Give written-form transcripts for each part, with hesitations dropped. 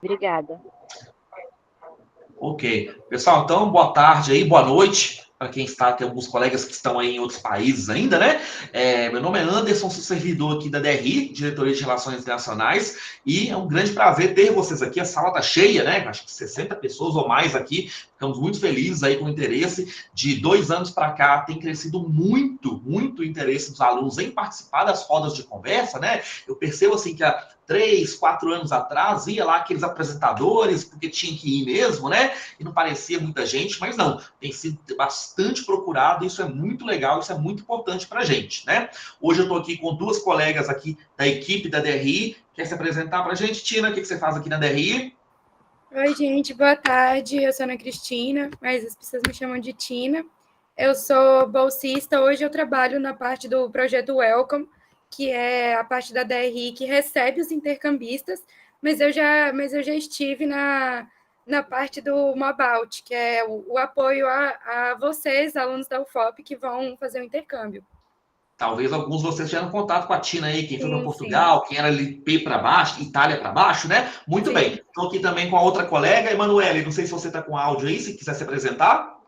Obrigada. Ok. Pessoal, então, boa tarde aí, boa noite para quem está, tem alguns colegas que estão aí em outros países ainda, né? Meu nome é Anderson, sou servidor aqui da DRI, Diretoria de Relações Internacionais, e é um grande prazer ter vocês aqui. A sala está cheia, né? Acho que 60 pessoas ou mais aqui. Ficamos muito felizes aí com o interesse. De 2 anos para cá, tem crescido muito, muito o interesse dos alunos em participar das rodas de conversa, né? Eu percebo assim que há 3, 4 anos atrás, ia lá aqueles apresentadores, porque tinha que ir mesmo, né? E não parecia muita gente, mas não, tem sido bastante procurado, isso é muito legal, isso é muito importante para a gente, né? Hoje eu estou aqui com 2 colegas aqui da equipe da DRI. Quer se apresentar para a gente, Tina? O que você faz aqui na DRI? Oi, gente, boa tarde. Eu sou Ana Cristina, mas as pessoas me chamam de Tina. Eu sou bolsista. Hoje eu trabalho na parte do projeto Welcome, que é a parte da DRI que recebe os intercambistas, mas eu já estive na parte do Mobout, que é o apoio a vocês, alunos da UFOP, que vão fazer o intercâmbio. Talvez alguns de vocês tiveram contato com a Tina aí, quem foi para Sim, Portugal, quem era ali P para baixo, Itália para baixo, né? Muito bem. Estou aqui também com a outra colega, Emanuele. Não sei se você está com áudio aí, se quiser se apresentar.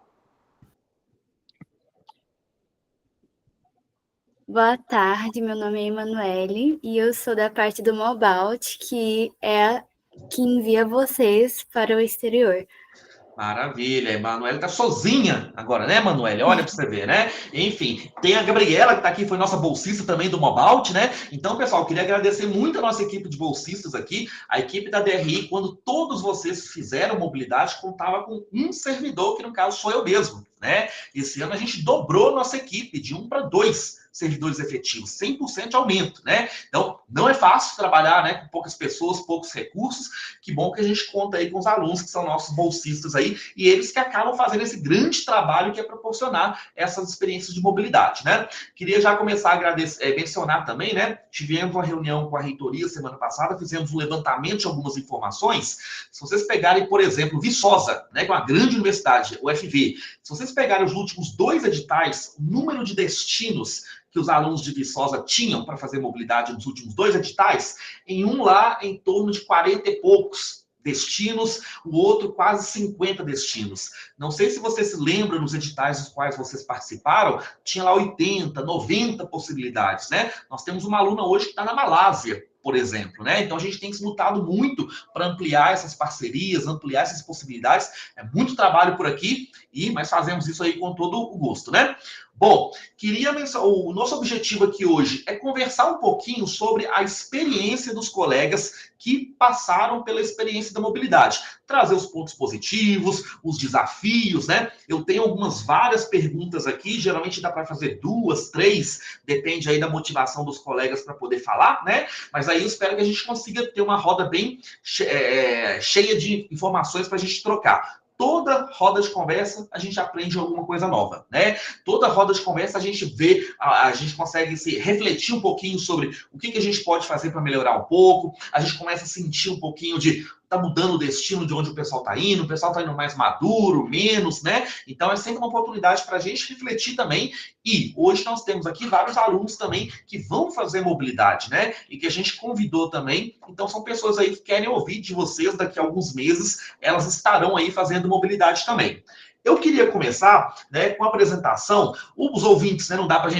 Boa tarde, meu nome é Emanuele e eu sou da parte do Mobout, que é a que envia vocês para o exterior. Maravilha, a Emanuele tá sozinha agora, né, Emanuele? Olha para você ver, né? Enfim, tem a Gabriela, que está aqui, foi nossa bolsista também do Mobout, né? Então, pessoal, queria agradecer muito a nossa equipe de bolsistas aqui, a equipe da DRI, quando todos vocês fizeram mobilidade, contava com um servidor, que no caso sou eu mesmo, né? Esse ano a gente dobrou nossa equipe de 1 para 2 servidores efetivos, 100% de aumento, né? Então, não é fácil trabalhar, né, com poucas pessoas, poucos recursos. Que bom que a gente conta aí com os alunos que são nossos bolsistas aí, e eles que acabam fazendo esse grande trabalho que é proporcionar essas experiências de mobilidade, né? Queria já começar a agradecer, mencionar também, né? Tivemos uma reunião com a reitoria semana passada, fizemos um levantamento de algumas informações. Se vocês pegarem, por exemplo, Viçosa, né, que é uma grande universidade, o FV, se vocês pegarem os últimos 2 editais, o número de destinos que os alunos de Viçosa tinham para fazer mobilidade nos últimos 2 editais, em um lá em torno de 40 e poucos destinos, o outro quase 50 destinos. Não sei se vocês se lembram nos editais dos quais vocês participaram, tinha lá 80, 90 possibilidades, né? Nós temos uma aluna hoje que está na Malásia, por exemplo, né? Então a gente tem se lutado muito para ampliar essas parcerias, ampliar essas possibilidades. É muito trabalho por aqui, mas fazemos isso aí com todo o gosto, né? Bom, queria mencionar, o nosso objetivo aqui hoje é conversar um pouquinho sobre a experiência dos colegas que passaram pela experiência da mobilidade. Trazer os pontos positivos, os desafios, né? Eu tenho várias perguntas aqui, geralmente dá para fazer 2, 3, depende aí da motivação dos colegas para poder falar, né? Mas aí eu espero que a gente consiga ter uma roda bem cheia de informações para a gente trocar. Toda roda de conversa a gente aprende alguma coisa nova, né? Toda roda de conversa a gente vê, a gente consegue se refletir um pouquinho sobre o que a gente pode fazer para melhorar um pouco, a gente começa a sentir um pouquinho de tá mudando o destino de onde o pessoal tá indo, o pessoal tá indo mais maduro, menos, né? Então é sempre uma oportunidade para a gente refletir também. E hoje nós temos aqui vários alunos também que vão fazer mobilidade, né? E que a gente convidou também. Então são pessoas aí que querem ouvir de vocês daqui a alguns meses, elas estarão aí fazendo mobilidade também. Eu queria começar, né, com a apresentação. Os ouvintes, né, não dá para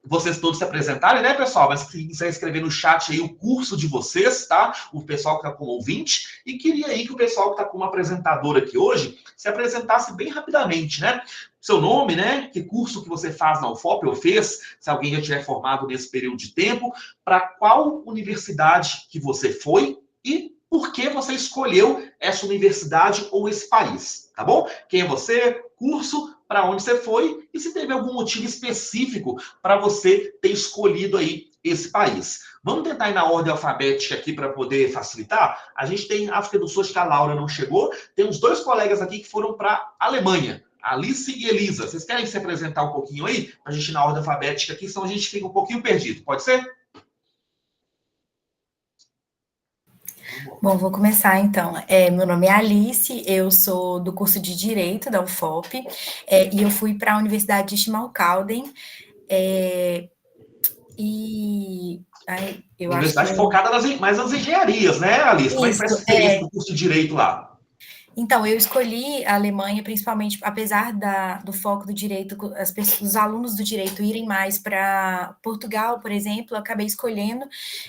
vocês todos se apresentarem, né, pessoal? Mas se quiser escrever no chat aí o curso de vocês, tá? O pessoal que está como ouvinte. E queria aí que o pessoal que está como apresentador aqui hoje se apresentasse bem rapidamente, né? Seu nome, né? Que curso que você faz na UFOP ou fez, se alguém já tiver formado nesse período de tempo, para qual universidade que você foi e por que você escolheu essa universidade ou esse país, tá bom? Quem é você, curso, para onde você foi e se teve algum motivo específico para você ter escolhido aí esse país. Vamos tentar ir na ordem alfabética aqui para poder facilitar? A gente tem África do Sul, acho que a Laura não chegou. Tem uns 2 colegas aqui que foram para a Alemanha, Alice e Elisa. Vocês querem se apresentar um pouquinho aí? Para a gente ir na ordem alfabética aqui, senão a gente fica um pouquinho perdido. Pode ser? Bom, vou começar então. Meu nome é Alice, eu sou do curso de Direito da UFOP, e eu fui para a Universidade de Schmalkalden, e Eu acho Universidade que... focada mais nas engenharias, né, Alice? Como é que foi essa experiência do curso de Direito lá? Então, eu escolhi a Alemanha, principalmente, apesar do foco do direito, os alunos do direito irem mais para Portugal, por exemplo, eu acabei escolhendo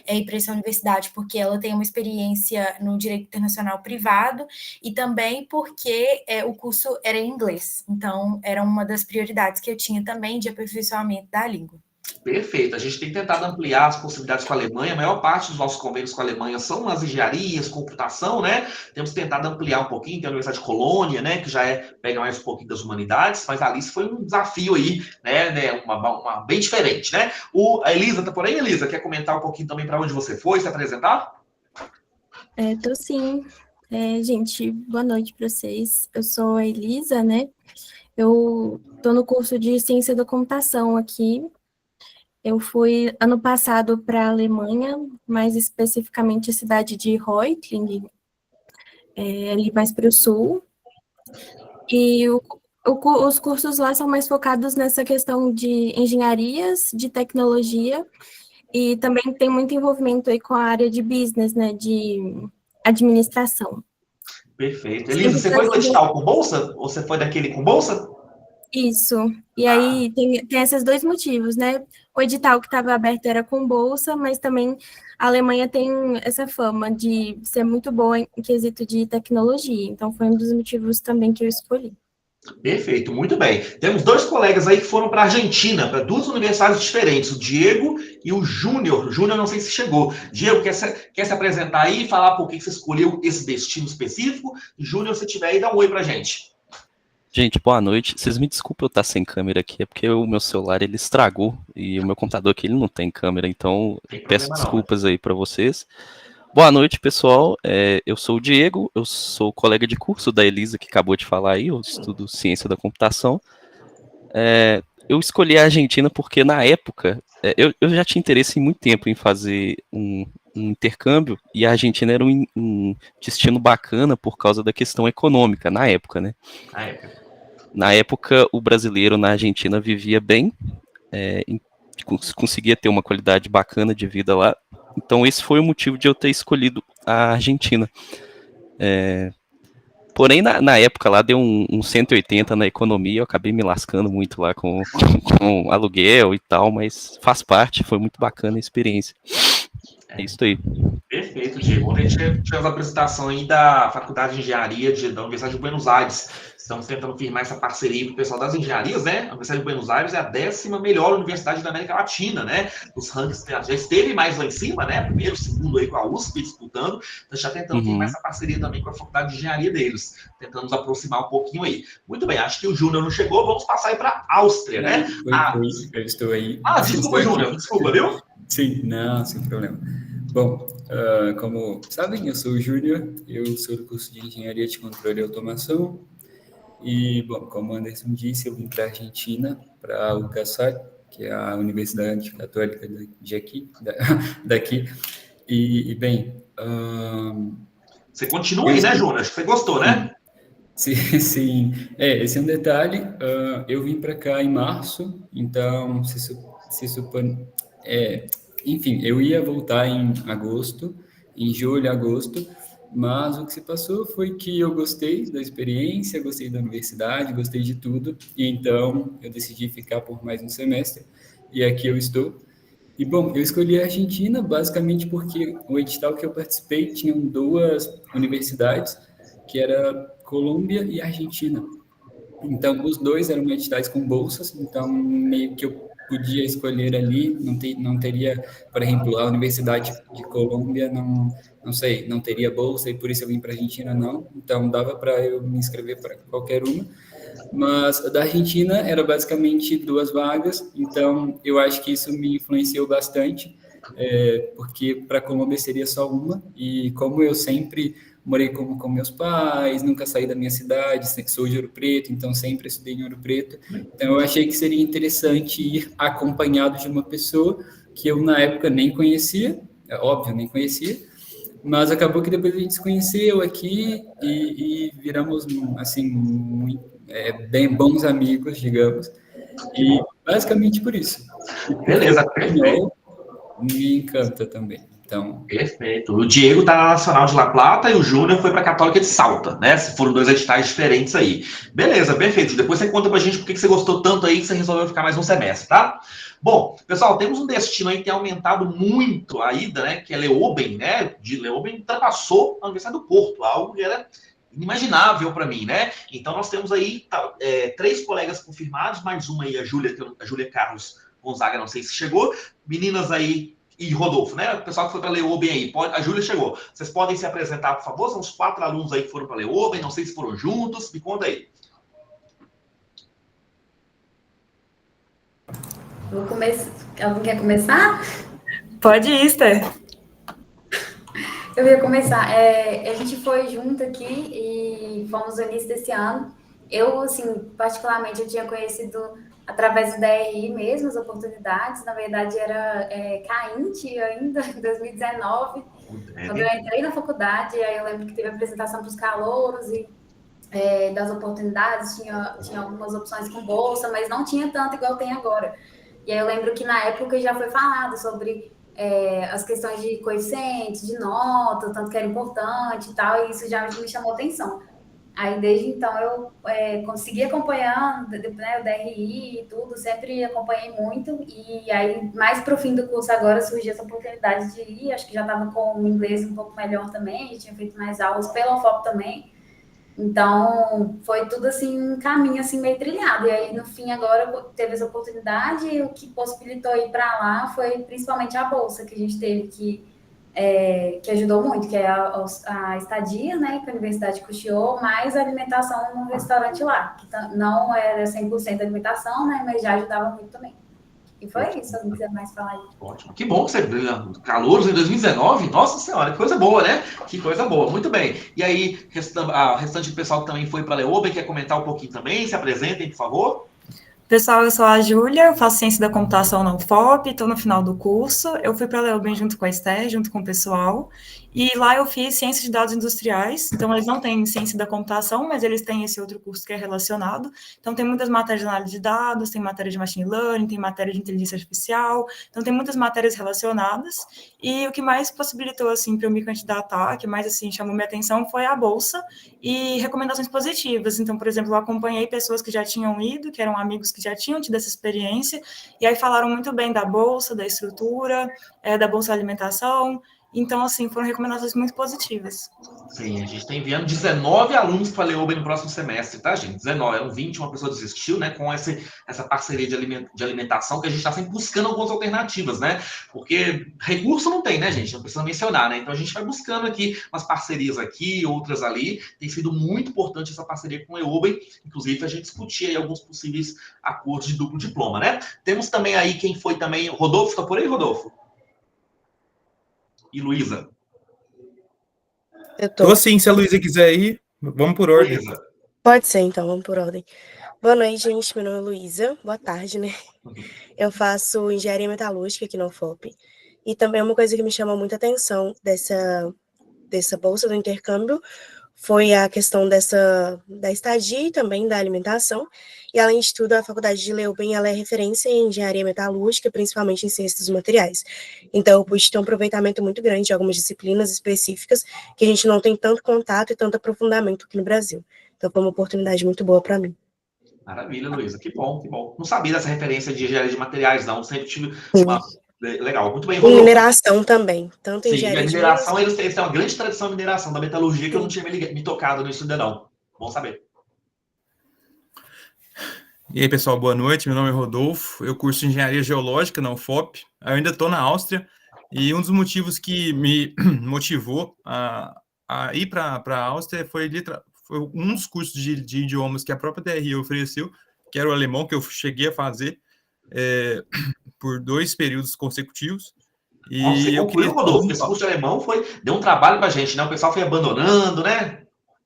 ir para essa universidade, porque ela tem uma experiência no direito internacional privado, e também porque o curso era em inglês. Então, era uma das prioridades que eu tinha também de aperfeiçoamento da língua. Perfeito. A gente tem tentado ampliar as possibilidades com a Alemanha. A maior parte dos nossos convênios com a Alemanha são nas engenharias, computação, né? Temos tentado ampliar um pouquinho. Tem a Universidade de Colônia, né? Que já pega mais um pouquinho das humanidades. Mas a Alice foi um desafio aí, né? Uma bem diferente, né? A Elisa tá por aí, Elisa? Quer comentar um pouquinho também para onde você foi, se apresentar? Tô sim. Gente, boa noite para vocês. Eu sou a Elisa, né? Eu tô no curso de Ciência da Computação aqui. Eu fui ano passado para a Alemanha, mais especificamente a cidade de Reutlingen, ali mais para o sul. E os cursos lá são mais focados nessa questão de engenharias, de tecnologia, e também tem muito envolvimento aí com a área de business, né, de administração. Perfeito. Elisa, você foi do edital com bolsa? Ou você foi daquele com bolsa? Isso. E aí tem esses dois motivos, né? O edital que estava aberto era com bolsa, mas também a Alemanha tem essa fama de ser muito boa em quesito de tecnologia. Então, foi um dos motivos também que eu escolhi. Perfeito, muito bem. Temos dois colegas aí que foram para a Argentina, para duas universidades diferentes, o Diego e o Júnior. O Júnior não sei se chegou. Diego, quer se apresentar aí e falar por que você escolheu esse destino específico? E Júnior, se tiver aí, dá um oi para a gente. Gente, boa noite. Vocês me desculpem eu estar sem câmera aqui, é porque o meu celular ele estragou e o meu computador aqui ele não tem câmera, então peço desculpas aí para vocês. Boa noite, pessoal. Eu sou o Diego, eu sou colega de curso da Elisa, que acabou de falar aí, eu estudo Ciência da Computação. Eu escolhi a Argentina porque, na época, eu já tinha interesse em muito tempo em fazer um intercâmbio, e a Argentina era um destino bacana por causa da questão econômica, na época, né? Na época, o brasileiro na Argentina vivia bem, conseguia ter uma qualidade bacana de vida lá. Então, esse foi o motivo de eu ter escolhido a Argentina. Porém, na época lá, deu um 180 na economia, eu acabei me lascando muito lá com aluguel e tal, mas faz parte, foi muito bacana a experiência. É isso aí. Perfeito, Diego. Ontem a gente fez a apresentação aí da Faculdade de Engenharia da Universidade de Buenos Aires. Estamos tentando firmar essa parceria com o pessoal das engenharias, né? A Universidade de Buenos Aires é a 10ª melhor universidade da América Latina, né? Os rankings já esteve mais lá em cima, né? Primeiro, segundo aí com a USP disputando. Então, a gente está tentando firmar essa parceria também com a Faculdade de Engenharia deles. Tentando nos aproximar um pouquinho aí. Muito bem, acho que o Júnior não chegou, vamos passar aí para a Áustria, né? Eu estou aí. Desculpa, Júnior. Desculpa, viu? Sim, não, sem problema. Bom, como sabem, eu sou o Júnior, eu sou do curso de Engenharia de Controle e Automação. E, bom, como o Anderson disse, eu vim para a Argentina, para a UCASAC, que é a Universidade Católica daqui. E bem... Você continua aí, né, Júnior? Acho que você gostou, né? Sim. Esse é um detalhe. Eu vim para cá em março, então se supõe... Enfim, eu ia voltar em julho, agosto, mas o que se passou foi que eu gostei da experiência, gostei da universidade, gostei de tudo, e então eu decidi ficar por mais um semestre, e aqui eu estou. E, bom, eu escolhi a Argentina basicamente porque o edital que eu participei tinham duas universidades, que era Colômbia e Argentina. Então, os dois eram editais com bolsas, então meio que eu podia escolher ali, não teria, por exemplo, a Universidade de Colômbia, não teria bolsa, e por isso eu vim para a Argentina, não. Então, dava para eu me inscrever para qualquer uma. Mas a da Argentina era basicamente 2 vagas, então eu acho que isso me influenciou bastante, porque para a Colômbia seria só uma, e como eu sempre morei com meus pais, nunca saí da minha cidade, sou de Ouro Preto, então sempre estudei em Ouro Preto. Então eu achei que seria interessante ir acompanhado de uma pessoa que eu na época nem conhecia, nem conhecia, mas acabou que depois a gente se conheceu aqui e viramos, assim, bem bons amigos, digamos, e basicamente por isso. Beleza, perfeito. me encanta também. Então, Perfeito. O Diego tá na Nacional de La Plata e o Júnior foi para a Católica de Salta, né? Foram 2 editais diferentes aí. Beleza, perfeito. Depois você conta pra gente por que você gostou tanto aí que você resolveu ficar mais um semestre, tá? Bom, pessoal, temos um destino aí que tem aumentado muito a ida, né? Que é Leoben, né? De Leoben ultrapassou a Universidade do Porto, algo que era inimaginável para mim, né? Então nós temos aí 3 colegas confirmados, mais uma aí, a Júlia Carlos Gonzaga, não sei se chegou. Meninas aí e Rodolfo, né? O pessoal que foi para Leoben aí. A Júlia chegou. Vocês podem se apresentar, por favor? São os 4 alunos aí que foram para Leoben. Não sei se foram juntos. Me conta aí. Vou começar. Alguém quer começar? Pode ir, Esther. Eu ia começar. A gente foi junto aqui e fomos no início desse ano. Eu, assim, particularmente, eu tinha conhecido através do DRI mesmo as oportunidades. Na verdade, era Cainte ainda, em 2019, quando eu entrei na faculdade. Aí eu lembro que teve a apresentação para os calouros e das oportunidades. Tinha algumas opções com bolsa, mas não tinha tanto igual tem agora. E aí eu lembro que na época já foi falado sobre as questões de coeficiente, de nota, tanto que era importante e tal, e isso já me chamou atenção. Aí, desde então, eu consegui acompanhando, né, o DRI e tudo, sempre acompanhei muito, e aí, mais para o fim do curso agora, surgiu essa oportunidade de ir, acho que já estava com o inglês um pouco melhor também, já tinha feito mais aulas pela UFOP também, então, foi tudo assim, um caminho assim, meio trilhado. E aí, no fim, agora teve essa oportunidade e o que possibilitou ir para lá foi principalmente a bolsa que a gente teve, que ajudou muito, que é a estadia, né, que a universidade custeou, mais a alimentação no restaurante lá, que não era 100% alimentação, né, mas já ajudava muito também. E foi isso, se alguém quiser mais falar aí. Ótimo. Que bom que você calouros em 2019. Nossa Senhora, que coisa boa, né? Que coisa boa. Muito bem. E aí, o restante do pessoal que também foi para a Leoben, quer comentar um pouquinho também? Se apresentem, por favor. Pessoal, eu sou a Júlia, eu faço Ciência da Computação na UFOP, estou no final do curso. Eu fui para a Leoben junto com a Esther, junto com o pessoal, e lá eu fiz Ciência de Dados Industriais. Então, eles não têm Ciência da Computação, mas eles têm esse outro curso que é relacionado. Então, tem muitas matérias de análise de dados, tem matéria de Machine Learning, tem matéria de Inteligência Artificial, então tem muitas matérias relacionadas, e o que mais possibilitou, assim, para eu me candidatar, que mais, assim, chamou minha atenção, foi a bolsa e recomendações positivas. Então, por exemplo, eu acompanhei pessoas que já tinham ido, que eram amigos que já tinham tido essa experiência, e aí falaram muito bem da bolsa, da estrutura, da bolsa alimentação. Então, assim, foram recomendações muito positivas. Sim, a gente está enviando 19 alunos para a Leoben no próximo semestre, tá, gente? 19, eram 20, uma pessoa desistiu, né? Com essa parceria de alimentação, que a gente está sempre buscando algumas alternativas, né? Porque recurso não tem, né, gente? Não precisa mencionar, né? Então a gente vai buscando aqui umas parcerias aqui, outras ali. Tem sido muito importante essa parceria com a Leoben, inclusive a gente discutir aí alguns possíveis acordos de duplo diploma, né? Temos também aí quem foi também. Rodolfo, está por aí, Rodolfo? E Luísa? Eu tô sim, se a Luísa quiser ir, vamos por ordem. Luísa. Pode ser, então, vamos por ordem. Boa noite, gente. Meu nome é Luísa. Boa tarde, né? Eu faço engenharia metalúrgica aqui na UFOP. E também uma coisa que me chamou muita atenção dessa bolsa do intercâmbio foi a questão da estadia e também da alimentação. E, além de tudo, a Faculdade de Leoben ela é referência em engenharia metalúrgica, principalmente em ciências dos materiais. Então, eu pude ter um aproveitamento muito grande de algumas disciplinas específicas que a gente não tem tanto contato e tanto aprofundamento aqui no Brasil. Então, foi uma oportunidade muito boa para mim. Maravilha, Luísa. Que bom, que bom. Não sabia dessa referência de engenharia de materiais, não. Sempre tive uma... Legal, muito bem. E mineração também, tanto em engenharia de mineração, eles têm uma grande tradição em mineração, da metalurgia, que eu não tinha me tocado nisso ainda, não. Bom saber. E aí, pessoal, boa noite. Meu nome é Rodolfo, eu curso Engenharia Geológica na UFOP. Eu ainda estou na Áustria, e um dos motivos que me motivou a ir para a Áustria foi um dos cursos de idiomas que a própria DRI ofereceu, que era o alemão, que eu cheguei a fazer por 2 períodos consecutivos. E você concluiu, Rodolfo? Esse curso de alemão deu um trabalho para a gente, né? O pessoal foi abandonando, né?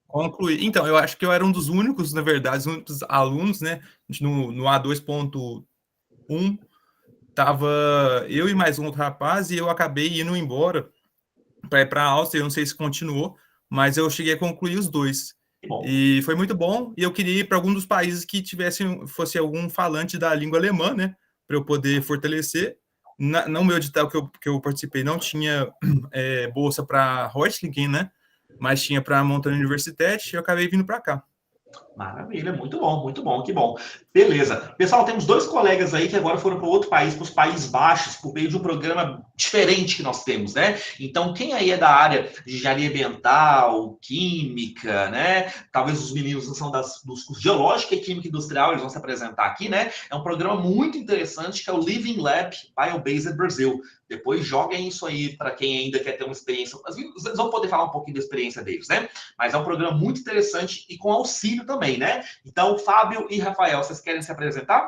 Concluí. Então, eu acho que eu era um dos únicos, na verdade, os únicos alunos, né? No A2.1, tava eu e mais um outro rapaz, e eu acabei indo embora para ir para a Áustria. Eu não sei se continuou, mas eu cheguei a concluir os 2. E foi muito bom, e eu queria ir para algum dos países que fosse algum falante da língua alemã, né? Para eu poder fortalecer. no meu edital que eu participei não tinha bolsa para Reutlingen, né? Mas tinha para Montanha Universität e eu acabei vindo para cá. Maravilha, muito bom, que bom. Beleza. Pessoal, temos 2 colegas aí que agora foram para outro país, para os Países Baixos, por meio de um programa diferente que nós temos, né? Então, quem aí é da área de engenharia ambiental, química, né? Talvez os meninos são dos cursos de geológica e química industrial, eles vão se apresentar aqui, né? É um programa muito interessante que é o Living Lab Biobased Brasil. Depois joguem isso aí para quem ainda quer ter uma experiência. Vocês vão poder falar um pouquinho da experiência deles, né? Mas é um programa muito interessante e com auxílio também, né? Então, Fábio e Rafael, vocês querem se apresentar?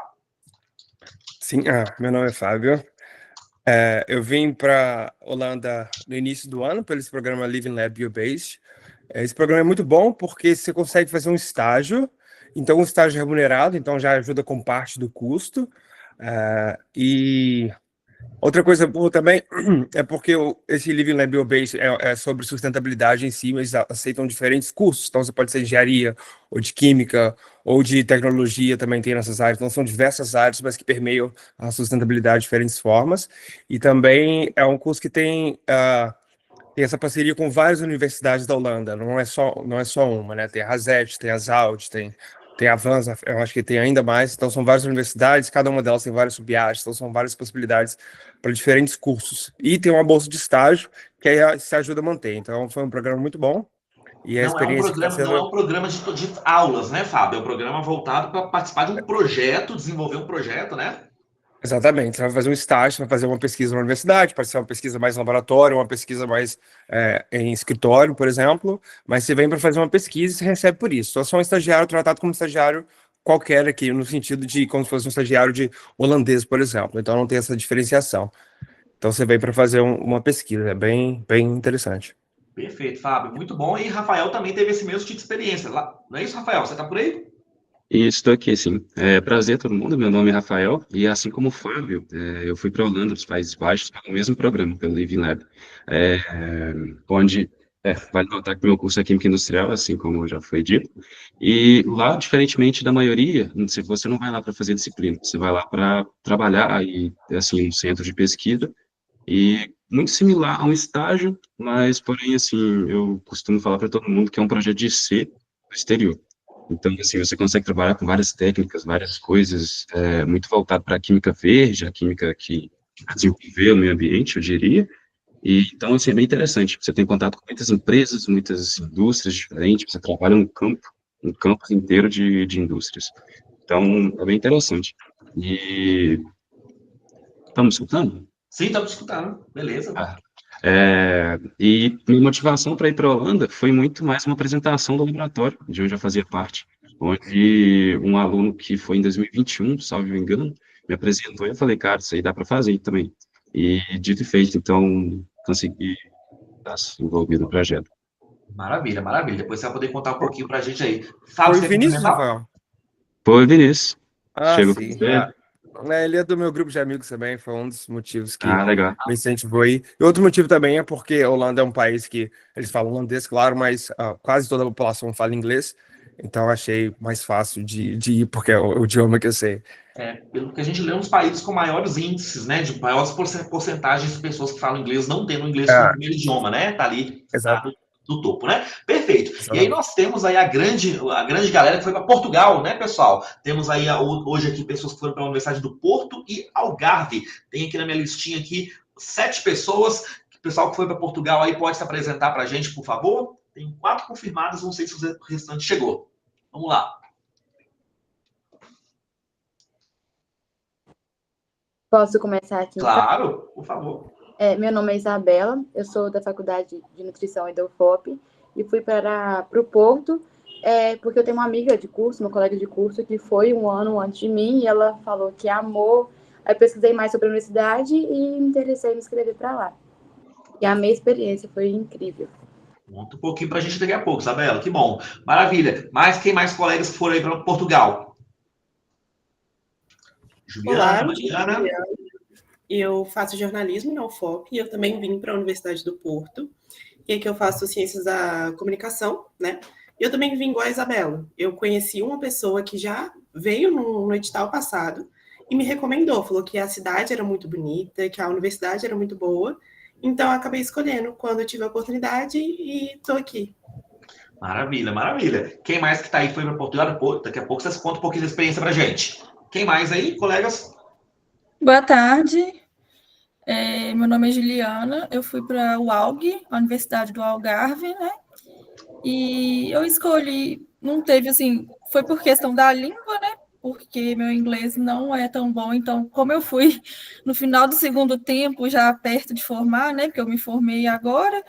Sim, meu nome é Fábio. Eu vim para Holanda no início do ano pelo programa Living Lab Biobased. Esse programa é muito bom porque você consegue fazer um estágio, então um estágio remunerado, então já ajuda com parte do custo. E outra coisa boa também é porque esse Living Lab Biobased é sobre sustentabilidade em si, mas aceitam diferentes cursos. Então, você pode ser engenharia, ou de química, ou de tecnologia, também tem nessas áreas. Então, são diversas áreas, mas que permeiam a sustentabilidade de diferentes formas. E também é um curso que tem essa parceria com várias universidades da Holanda. Não é só uma, né? Tem a HAZET, tem a ZAUD, tem a Avanza, eu acho que tem ainda mais. Então, são várias universidades, cada uma delas tem várias sub-áreas, então são várias possibilidades para diferentes cursos. E tem uma bolsa de estágio, que aí se ajuda a manter. Então, foi um programa muito bom. E a experiência não é um programa de aulas, né, Fábio? É um programa voltado para participar de um projeto, desenvolver um projeto, né? Exatamente, você vai fazer um estágio, vai fazer uma pesquisa na universidade, pode ser uma pesquisa mais em laboratório, uma pesquisa mais em escritório, por exemplo, mas você vem para fazer uma pesquisa e você recebe por isso. Só sou um estagiário tratado como estagiário qualquer aqui, no sentido de como se fosse um estagiário de holandês, por exemplo, então não tem essa diferenciação. Então você vem para fazer uma pesquisa, é bem interessante. Perfeito, Fábio, muito bom. E Rafael também teve esse mesmo tipo de experiência. Não é isso, Rafael? Você está por aí? Estou aqui, sim. Prazer todo mundo, meu nome é Rafael, e assim como o Fábio, eu fui para a Holanda, dos Países Baixos, pelo mesmo programa, pelo Living Lab, onde, vale notar que meu curso é Química Industrial, assim como já foi dito, e lá, diferentemente da maioria, você não vai lá para fazer disciplina, você vai lá para trabalhar aí, assim, um centro de pesquisa, e muito similar a um estágio, mas, porém, assim, eu costumo falar para todo mundo que é um projeto de C no exterior. Então, assim, você consegue trabalhar com várias técnicas, várias coisas, muito voltado para a química verde, a química que desenvolveu o meio ambiente, eu diria. E, então, assim, é bem interessante. Você tem contato com muitas empresas, muitas indústrias diferentes, você trabalha um campo inteiro de indústrias. Então, é bem interessante. E... Estamos escutando? Sim, estamos escutando. Beleza. E minha motivação para ir para a Holanda foi muito mais uma apresentação do laboratório, de onde eu fazia parte, onde um aluno que foi em 2021, salvo me engano, me apresentou e eu falei, cara, isso aí dá para fazer também. E dito e feito, então consegui estar envolvido no projeto. Maravilha, maravilha. Depois você vai poder contar um pouquinho para a gente aí. Fábio, foi o Vinícius, Rafael? Foi o Vinícius. Chegou sim. Ele é do meu grupo de amigos também, foi um dos motivos que me incentivou aí. E outro motivo também é porque a Holanda é um país que eles falam holandês, claro, mas quase toda a população fala inglês, então achei mais fácil de ir, porque é o idioma que eu sei. Pelo que a gente lê, uns países com maiores índices, né, de maiores porcentagens de pessoas que falam inglês não tendo inglês como primeiro idioma, né, tá ali do topo, né? Perfeito. Exatamente. E aí nós temos aí a grande galera que foi para Portugal, né, pessoal? Temos aí hoje aqui pessoas que foram para a Universidade do Porto e Algarve. Tem aqui na minha listinha aqui 7 pessoas. O pessoal que foi para Portugal aí pode se apresentar para a gente, por favor? Tem 4 confirmadas, não sei se o restante chegou. Vamos lá. Posso começar aqui? Claro, então? Por favor. Meu nome é Isabela, eu sou da Faculdade de Nutrição e da UFOP e fui para o Porto porque eu tenho uma amiga de curso, uma colega de curso, que foi um ano antes de mim e ela falou que amou. Aí eu pesquisei mais sobre a universidade e me interessei em me inscrever para lá. E a minha experiência foi incrível. Conta um pouquinho para a gente daqui a pouco, Isabela, que bom. Maravilha. Quem mais colegas que foram aí para Portugal? Juliana, Mariana. Eu faço jornalismo na UFOP e eu também vim para a Universidade do Porto. E aqui eu faço ciências da comunicação, né? E eu também vim igual a Isabela. Eu conheci uma pessoa que já veio no edital passado e me recomendou, falou que a cidade era muito bonita, que a universidade era muito boa. Então, eu acabei escolhendo quando eu tive a oportunidade e estou aqui. Maravilha, maravilha. Quem mais que está aí foi para Portugal? Daqui a pouco vocês contam um pouquinho da experiência para gente. Quem mais aí, colegas? Boa tarde. Meu nome é Juliana. Eu fui para o UALG, a Universidade do Algarve, né? E eu escolhi, não teve assim, foi por questão da língua, né? Porque meu inglês não é tão bom. Então, como eu fui no final do segundo tempo, já perto de formar, né? Porque eu me formei agora.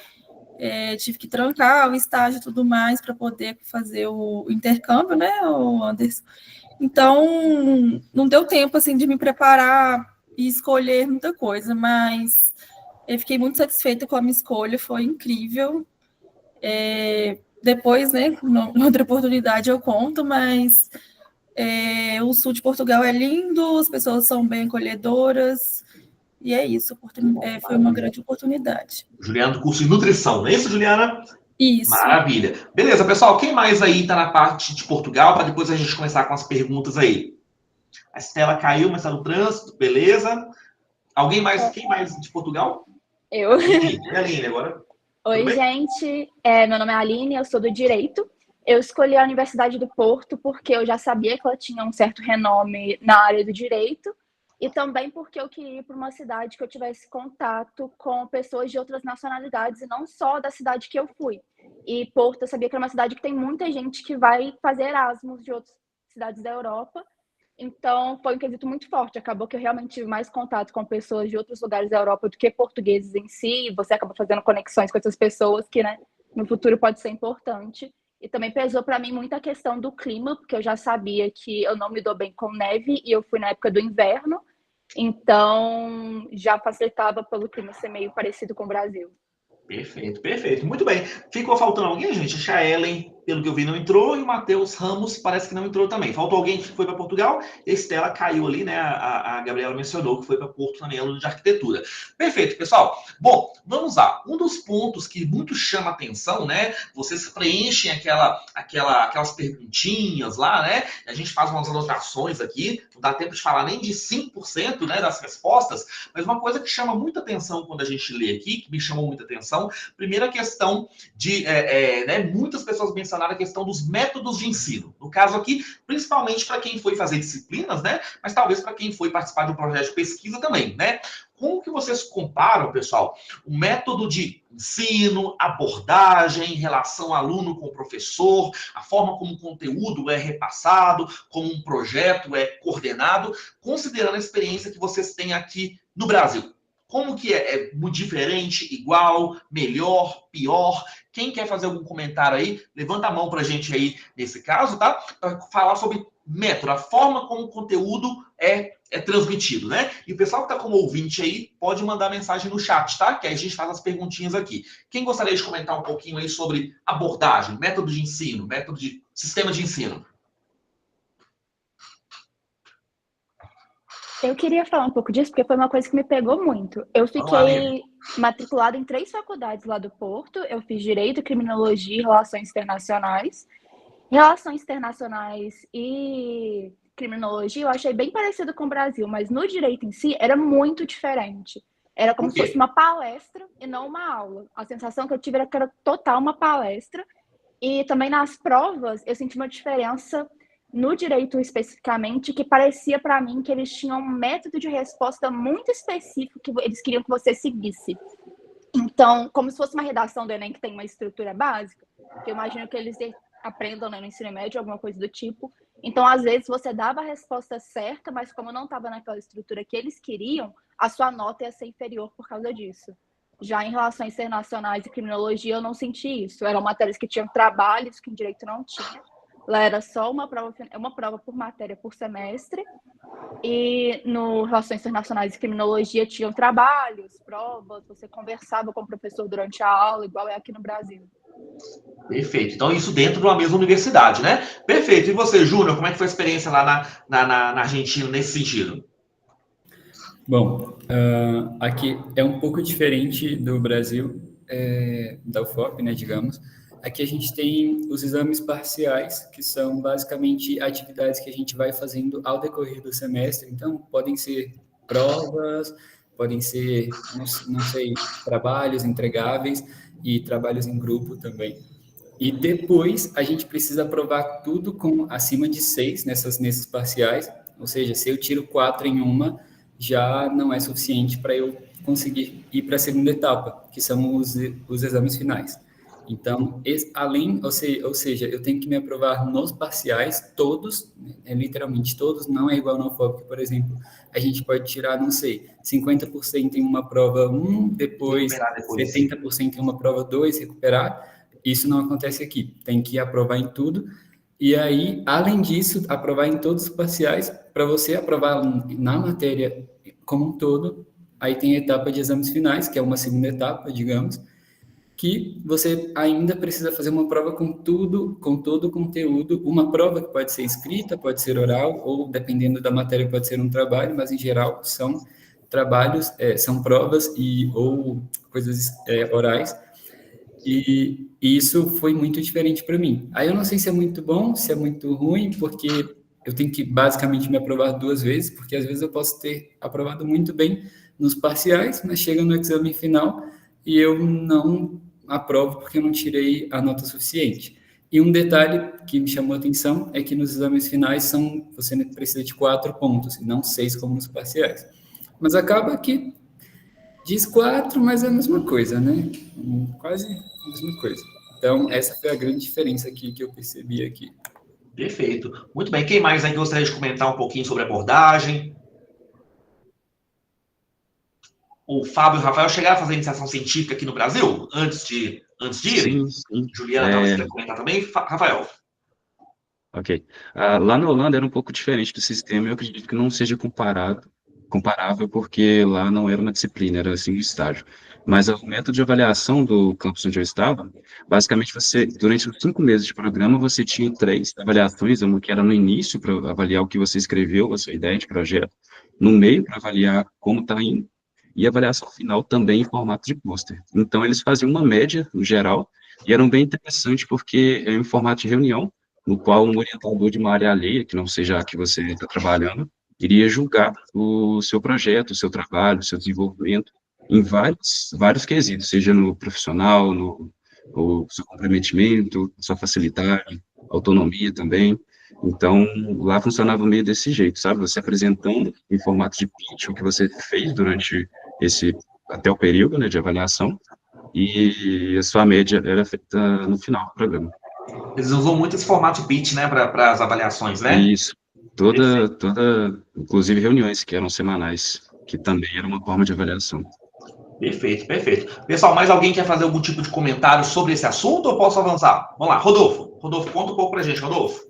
Tive que trancar o estágio e tudo mais para poder fazer o intercâmbio, né, o Anderson? Então, não deu tempo, assim, de me preparar e escolher muita coisa, mas eu fiquei muito satisfeita com a minha escolha, foi incrível. Depois, né, em outra oportunidade eu conto, mas o sul de Portugal é lindo, as pessoas são bem acolhedoras, e é isso, foi uma grande oportunidade. Juliana do curso de nutrição, não é isso, Juliana? Isso. Maravilha. Beleza, pessoal, quem mais aí está na parte de Portugal, para depois a gente começar com as perguntas aí? A Estela caiu, mas está no trânsito, beleza. Alguém mais, quem mais de Portugal? Eu. Aline, agora. Oi, gente. Meu nome é Aline, eu sou do Direito. Eu escolhi a Universidade do Porto porque eu já sabia que ela tinha um certo renome na área do direito e também porque eu queria ir para uma cidade que eu tivesse contato com pessoas de outras nacionalidades e não só da cidade que eu fui. E Porto, eu sabia que era uma cidade que tem muita gente que vai fazer Erasmus de outras cidades da Europa. Então, foi um quesito muito forte. Acabou que eu realmente tive mais contato com pessoas de outros lugares da Europa do que portugueses em si. Você acaba fazendo conexões com essas pessoas que, né, no futuro pode ser importante. E também pesou para mim muito a questão do clima, porque eu já sabia que eu não me dou bem com neve e eu fui na época do inverno. Então, já facilitava pelo clima ser meio parecido com o Brasil. Perfeito, perfeito. Muito bem. Ficou faltando alguém, gente? A Ellen, pelo que eu vi, não entrou. E o Matheus Ramos parece que não entrou também. Faltou alguém que foi para Portugal. A Estela caiu ali, né? A Gabriela mencionou que foi para Porto também, aluno de arquitetura. Perfeito, pessoal. Bom, vamos lá. Um dos pontos que muito chama atenção, né? Vocês preenchem aquelas perguntinhas lá, né? A gente faz umas anotações aqui. Não dá tempo de falar nem de 5%, né, das respostas. Mas uma coisa que chama muita atenção quando a gente lê aqui, que me chamou muita atenção, primeira questão de, né, muitas pessoas mencionaram a questão dos métodos de ensino. No caso aqui, principalmente para quem foi fazer disciplinas, né, mas talvez para quem foi participar de um projeto de pesquisa também, né? Como que vocês comparam, pessoal, o método de ensino, abordagem em relação aluno com professor, a forma como o conteúdo é repassado, como um projeto é coordenado, considerando a experiência que vocês têm aqui no Brasil? Como que é muito diferente, igual, melhor, pior? Quem quer fazer algum comentário aí, levanta a mão pra gente aí nesse caso, tá? Para falar sobre método, a forma como o conteúdo é transmitido, né? E o pessoal que tá como ouvinte aí, pode mandar mensagem no chat, tá? Que aí a gente faz as perguntinhas aqui. Quem gostaria de comentar um pouquinho aí sobre abordagem, método de ensino, método de sistema de ensino? Eu queria falar um pouco disso, porque foi uma coisa que me pegou muito. Eu fiquei matriculada em 3 faculdades lá do Porto. Eu fiz Direito, Criminologia e Relações Internacionais. Relações Internacionais e Criminologia eu achei bem parecido com o Brasil, mas no direito em si era muito diferente. Era como se fosse uma palestra e não uma aula. A sensação que eu tive era que era total uma palestra. E também nas provas eu senti uma diferença no direito especificamente, que parecia para mim que eles tinham um método de resposta muito específico que eles queriam que você seguisse. Então, como se fosse uma redação do Enem que tem uma estrutura básica, que eu imagino que eles aprendam, né, no ensino médio, alguma coisa do tipo. Então, às vezes, você dava a resposta certa, mas como não estava naquela estrutura que eles queriam, a sua nota ia ser inferior por causa disso. Já em relações internacionais e criminologia, eu não senti isso. Eram matérias que tinham trabalhos que em direito não tinha. Lá era só uma prova por matéria por semestre. E no Relações Internacionais e Criminologia tinham trabalhos, provas, você conversava com o professor durante a aula, igual é aqui no Brasil. Perfeito. Então, isso dentro de uma mesma universidade, né? Perfeito. E você, Júnior, como é que foi a experiência lá na Argentina nesse sentido? Bom, aqui é um pouco diferente do Brasil, da UFOP, né, digamos. aqui a gente tem os exames parciais, que são basicamente atividades que a gente vai fazendo ao decorrer do semestre. Então, podem ser provas, podem ser, não sei, trabalhos entregáveis e trabalhos em grupo também. E depois a gente precisa aprovar tudo com acima de 6 nesses parciais, ou seja, se eu tiro 4 em uma, já não é suficiente para eu conseguir ir para a segunda etapa, que são os exames finais. Então, ou seja, eu tenho que me aprovar nos parciais, todos, literalmente todos, não é igual ao NOFOP, por exemplo, a gente pode tirar, não sei, 50% em uma prova 1, depois 70% em uma prova 2, recuperar. Isso não acontece aqui, tem que aprovar em tudo, e aí, além disso, aprovar em todos os parciais, para você aprovar na matéria como um todo, aí tem a etapa de exames finais, que é uma segunda etapa, digamos, que você ainda precisa fazer uma prova com todo o conteúdo, uma prova que pode ser escrita, pode ser oral, ou dependendo da matéria pode ser um trabalho, mas em geral são trabalhos, são provas ou coisas orais, e isso foi muito diferente para mim. Aí eu não sei se é muito bom, se é muito ruim, porque eu tenho que basicamente me aprovar 2 vezes, porque às vezes eu posso ter aprovado muito bem nos parciais, mas chega no exame final e eu não aprovo porque eu não tirei a nota suficiente. E um detalhe que me chamou a atenção é que nos exames finais você precisa de 4 pontos, e não 6 como nos parciais. Mas acaba que diz 4, mas é a mesma coisa, né? Quase a mesma coisa. Então, essa foi a grande diferença aqui que eu percebi aqui. Perfeito. Muito bem. Quem mais aí gostaria de comentar um pouquinho sobre a abordagem? O Fábio e o Rafael chegaram a fazer iniciação científica aqui no Brasil, antes de irem? Sim. Juliana, talvez você queira comentar também. Rafael. Ok. Lá na Holanda era um pouco diferente do sistema, eu acredito que não seja comparável, porque lá não era uma disciplina, era assim um estágio. Mas o método de avaliação do campus onde eu estava, basicamente durante os 5 meses de programa, você tinha 3 avaliações, uma que era no início, para avaliar o que você escreveu, a sua ideia de projeto, no meio, para avaliar como está indo, e a avaliação final também em formato de pôster. Então, eles faziam uma média, no geral, e eram bem interessantes, porque é em formato de reunião, no qual um orientador de uma área alheia, que não seja a que você está trabalhando, iria julgar o seu projeto, o seu trabalho, o seu desenvolvimento, em vários quesitos, seja no profissional, no seu comprometimento, sua facilidade, autonomia também. Então, lá funcionava meio desse jeito, sabe? Você apresentando em formato de pitch o que você fez durante até o período, né, de avaliação, e a sua média era feita no final do programa. Eles usam muito esse formato de pitch, né, para as avaliações, né? Isso. Inclusive reuniões que eram semanais, que também era uma forma de avaliação. Perfeito. Pessoal, mais alguém quer fazer algum tipo de comentário sobre esse assunto ou posso avançar? Vamos lá, Rodolfo. Rodolfo, conta um pouco pra gente, Rodolfo.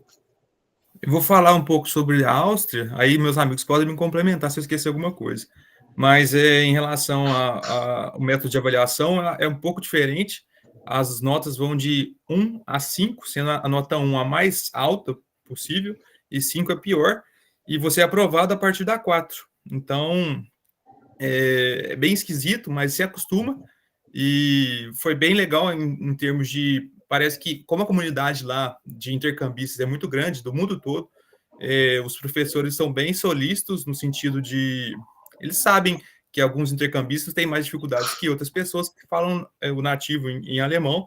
Eu vou falar um pouco sobre a Áustria, aí meus amigos podem me complementar se eu esquecer alguma coisa. Mas em relação ao método de avaliação, é um pouco diferente. As notas vão de 1 a 5, sendo a nota 1 a mais alta possível, e 5 é pior, e você é aprovado a partir da 4. Então, é bem esquisito, mas se acostuma, e foi bem legal em termos de... Parece que, como a comunidade lá de intercambistas é muito grande, do mundo todo, os professores são bem solícitos, no sentido de... Eles sabem que alguns intercambistas têm mais dificuldades que outras pessoas que falam o nativo em alemão.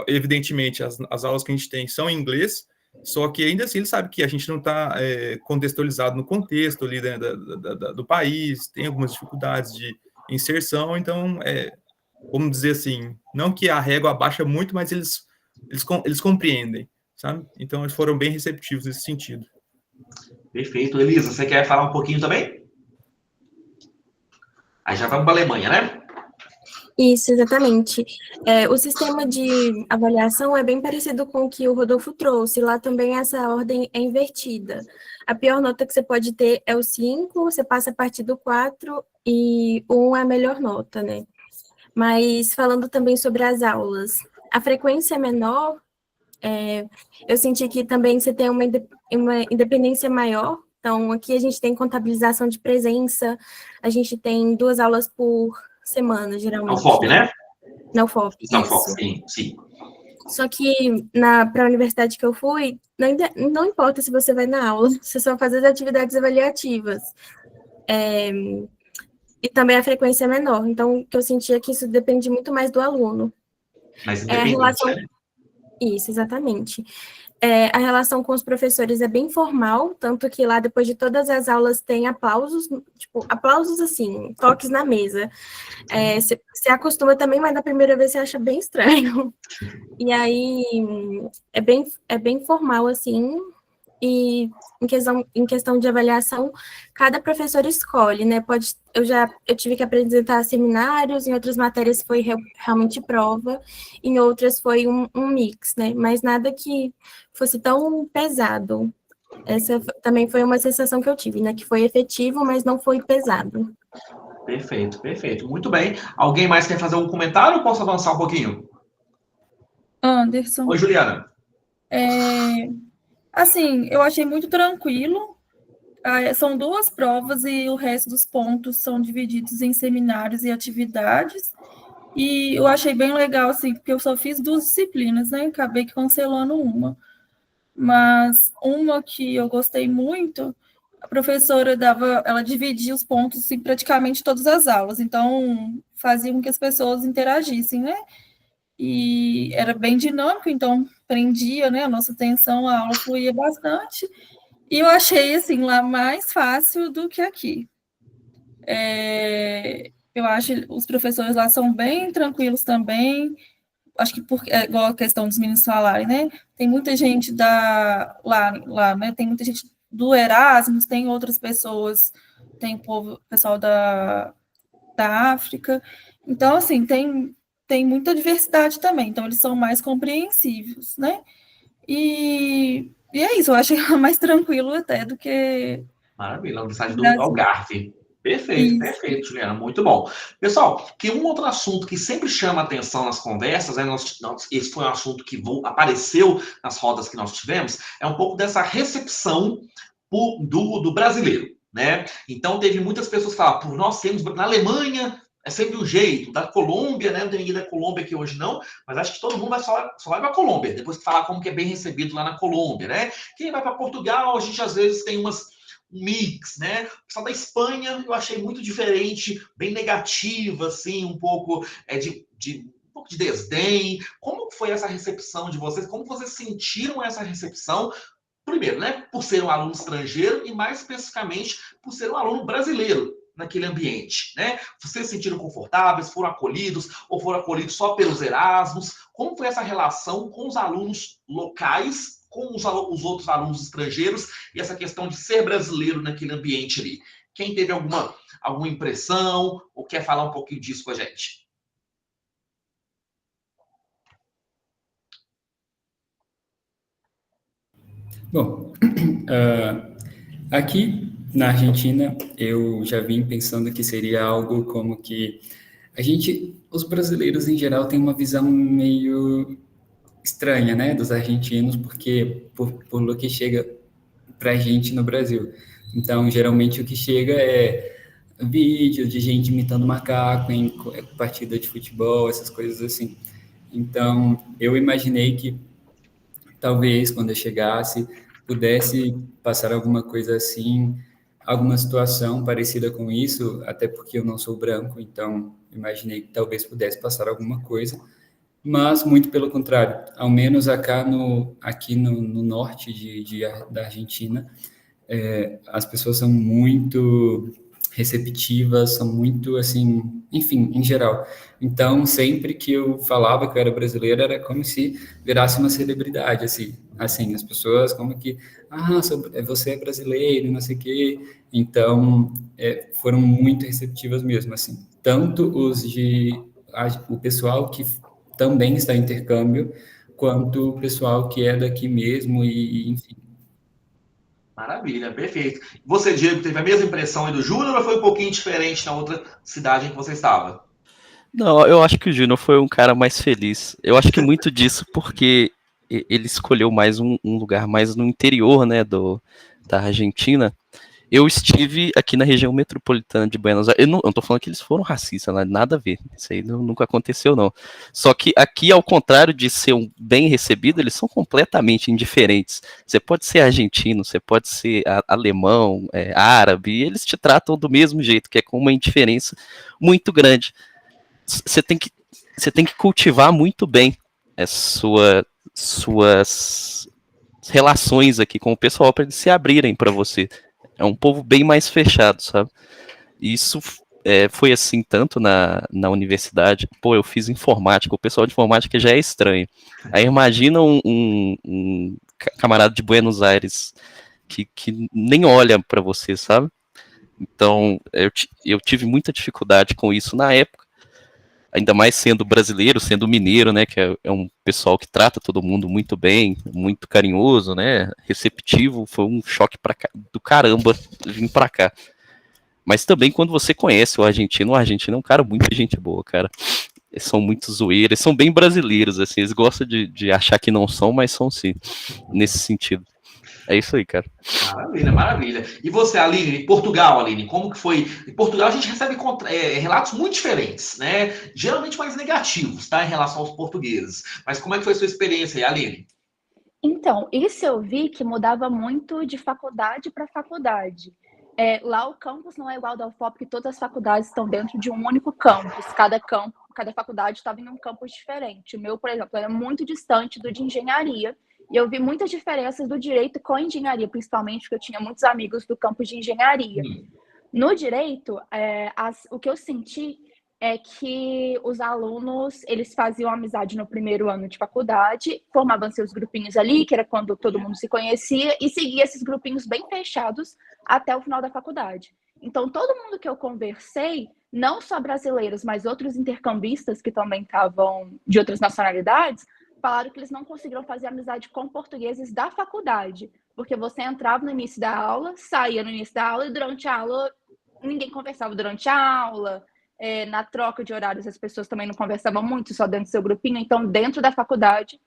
Evidentemente, as aulas que a gente tem são em inglês, só que ainda assim ele sabe que a gente não está contextualizado no contexto ali do país, tem algumas dificuldades de inserção, então, vamos dizer assim, não que a régua abaixa muito, mas eles compreendem, sabe? Então, eles foram bem receptivos nesse sentido. Perfeito. Elisa, você quer falar um pouquinho também? Aí já vamos para a Alemanha, né? Isso, exatamente. O sistema de avaliação é bem parecido com o que o Rodolfo trouxe. Lá também essa ordem é invertida. A pior nota que você pode ter é o 5, você passa a partir do 4 e 1 é a melhor nota, né? Mas falando também sobre as aulas, a frequência é menor, eu senti que também você tem uma independência maior. Então, aqui a gente tem contabilização de presença, a gente tem 2 aulas por semana, geralmente. Na UFOP, né? Na UFOP, Na UFOP, sim. Só que para a universidade que eu fui, não importa se você vai na aula, você só faz as atividades avaliativas. E também a frequência é menor. Então, o que eu senti é que isso depende muito mais do aluno. Mas A relação... Isso, exatamente. A relação com os professores é bem formal, tanto que lá, depois de todas as aulas, tem aplausos, tipo, aplausos assim, toques na mesa. Você acostuma também, mas na primeira vez você acha bem estranho. E aí, é bem formal, assim, e em questão de avaliação, cada professor escolhe, né? Eu tive que apresentar seminários, em outras matérias foi realmente prova, em outras foi um mix, né? Mas nada que fosse tão pesado. Essa também foi uma sensação que eu tive, né? Que foi efetivo, mas não foi pesado. Perfeito, perfeito. Muito bem. Alguém mais quer fazer um comentário ou posso avançar um pouquinho? Anderson. Oi, Juliana. Assim, eu achei muito tranquilo. São 2 provas e o resto dos pontos são divididos em seminários e atividades. E eu achei bem legal, assim, porque eu só fiz 2 disciplinas, né? Acabei cancelando uma. Mas uma que eu gostei muito, a professora ela dividia os pontos em praticamente todas as aulas. Então, fazia com que as pessoas interagissem, né? E era bem dinâmico, então prendia, né, a nossa atenção, a aula fluía bastante, e eu achei, assim, lá mais fácil do que aqui. Eu acho que os professores lá são bem tranquilos também, acho que igual a questão dos meninos falarem, né, tem muita gente lá, né, tem muita gente do Erasmus, tem outras pessoas, tem pessoal da África, então, assim, tem muita diversidade também, então eles são mais compreensivos, né? E é isso, eu achei mais tranquilo até do que... Maravilha, a Universidade do Algarve. Perfeito, isso. Perfeito, Juliana, muito bom. Pessoal, que um outro assunto que sempre chama atenção nas conversas, né, esse foi um assunto que apareceu nas rodas que nós tivemos, é um pouco dessa recepção do brasileiro, né? Então, teve muitas pessoas que falavam, nós temos, na Alemanha, é sempre um jeito, da Colômbia, né? Não tem ninguém da Colômbia aqui hoje não, mas acho que todo mundo só vai para a Colômbia, depois que falar como que é bem recebido lá na Colômbia, né? Quem vai para Portugal, a gente às vezes tem um mix, né? O pessoal da Espanha eu achei muito diferente, bem negativa, assim, um pouco um pouco de desdém. Como foi essa recepção de vocês? Como vocês sentiram essa recepção? Primeiro, né? Por ser um aluno estrangeiro e mais especificamente por ser um aluno brasileiro naquele ambiente, né? Vocês se sentiram confortáveis, foram acolhidos ou foram acolhidos só pelos Erasmus? Como foi essa relação com os alunos locais, com os outros alunos estrangeiros e essa questão de ser brasileiro naquele ambiente ali? Quem teve alguma impressão ou quer falar um pouquinho disso com a gente? Bom, aqui na Argentina, eu já vim pensando que seria algo como que os brasileiros em geral têm uma visão meio estranha, né, dos argentinos, porque por lo que chega para a gente no Brasil. Então, geralmente o que chega é vídeo de gente imitando macaco em partida de futebol, essas coisas assim. Então, eu imaginei que talvez quando eu chegasse pudesse passar alguma coisa assim, alguma situação parecida com isso, até porque eu não sou branco, então imaginei que talvez pudesse passar alguma coisa, mas muito pelo contrário, ao menos aqui no norte da Argentina, as pessoas são muito receptivas, são muito, assim, enfim, em geral. Então, sempre que eu falava que eu era brasileiro, era como se virasse uma celebridade, assim, as pessoas como que, você é brasileiro, não sei o quê. Então, foram muito receptivas mesmo, assim. Tanto o pessoal que também está em intercâmbio, quanto o pessoal que é daqui mesmo e enfim. Maravilha, perfeito. Você, Diego, teve a mesma impressão aí do Júnior ou foi um pouquinho diferente na outra cidade em que você estava? Não, eu acho que o Júnior foi um cara mais feliz. Eu acho que muito disso porque ele escolheu mais um lugar mais no interior, né, da Argentina. Eu estive aqui na região metropolitana de Buenos Aires. Eu não tô falando que eles foram racistas, nada a ver. Isso aí nunca aconteceu, não. Só que aqui, ao contrário de ser um bem recebido, eles são completamente indiferentes. Você pode ser argentino, você pode ser alemão, árabe, e eles te tratam do mesmo jeito, que é com uma indiferença muito grande. Você tem que cultivar muito bem suas relações aqui com o pessoal para eles se abrirem para você. É um povo bem mais fechado, sabe? Isso foi assim tanto na universidade. Pô, eu fiz informática, o pessoal de informática já é estranho. Aí imagina um camarada de Buenos Aires que nem olha para você, sabe? Então, eu tive muita dificuldade com isso na época, ainda mais sendo brasileiro, sendo mineiro, né, que é um pessoal que trata todo mundo muito bem, muito carinhoso, né, receptivo. Foi um choque do caramba vir pra cá. Mas também quando você conhece o argentino é um cara muito gente boa, cara. Eles são muito zoeiros, eles são bem brasileiros, assim, eles gostam de achar que não são, mas são sim, nesse sentido. É isso aí, cara. Maravilha, maravilha. E você, Aline, em Portugal, Aline, como que foi? Em Portugal a gente recebe relatos muito diferentes, né? Geralmente mais negativos, tá? Em relação aos portugueses. Mas como é que foi a sua experiência aí, Aline? Então, isso eu vi que mudava muito de faculdade para faculdade. Lá o campus não é igual da UFOP, porque todas as faculdades estão dentro de um único campus. Cada faculdade estava em um campus diferente. O meu, por exemplo, era muito distante do de engenharia. E eu vi muitas diferenças do direito com a engenharia, principalmente porque eu tinha muitos amigos do campus de engenharia. No direito, o que eu senti é que os alunos, eles faziam amizade no primeiro ano de faculdade, formavam seus grupinhos ali, que era quando todo mundo se conhecia, e seguia esses grupinhos bem fechados até o final da faculdade. Então, todo mundo que eu conversei, não só brasileiros, mas outros intercambistas que também estavam de outras nacionalidades, falaram que eles não conseguiram fazer amizade com portugueses da faculdade, porque você entrava no início da aula, saía no início da aula e durante a aula ninguém conversava durante a aula. Na troca de horários as pessoas também não conversavam muito, só dentro do seu grupinho. Então, dentro da faculdade,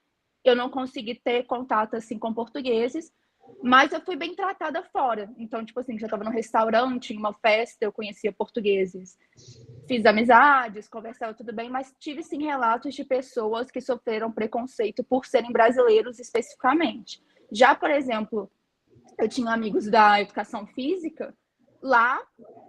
eu não consegui ter contato assim com portugueses, mas eu fui bem tratada fora. Então, tipo assim, já estava num restaurante, em uma festa, eu conhecia portugueses. Fiz amizades, conversava tudo bem, mas tive sim relatos de pessoas que sofreram preconceito por serem brasileiros especificamente. Já, por exemplo, eu tinha amigos da educação física, lá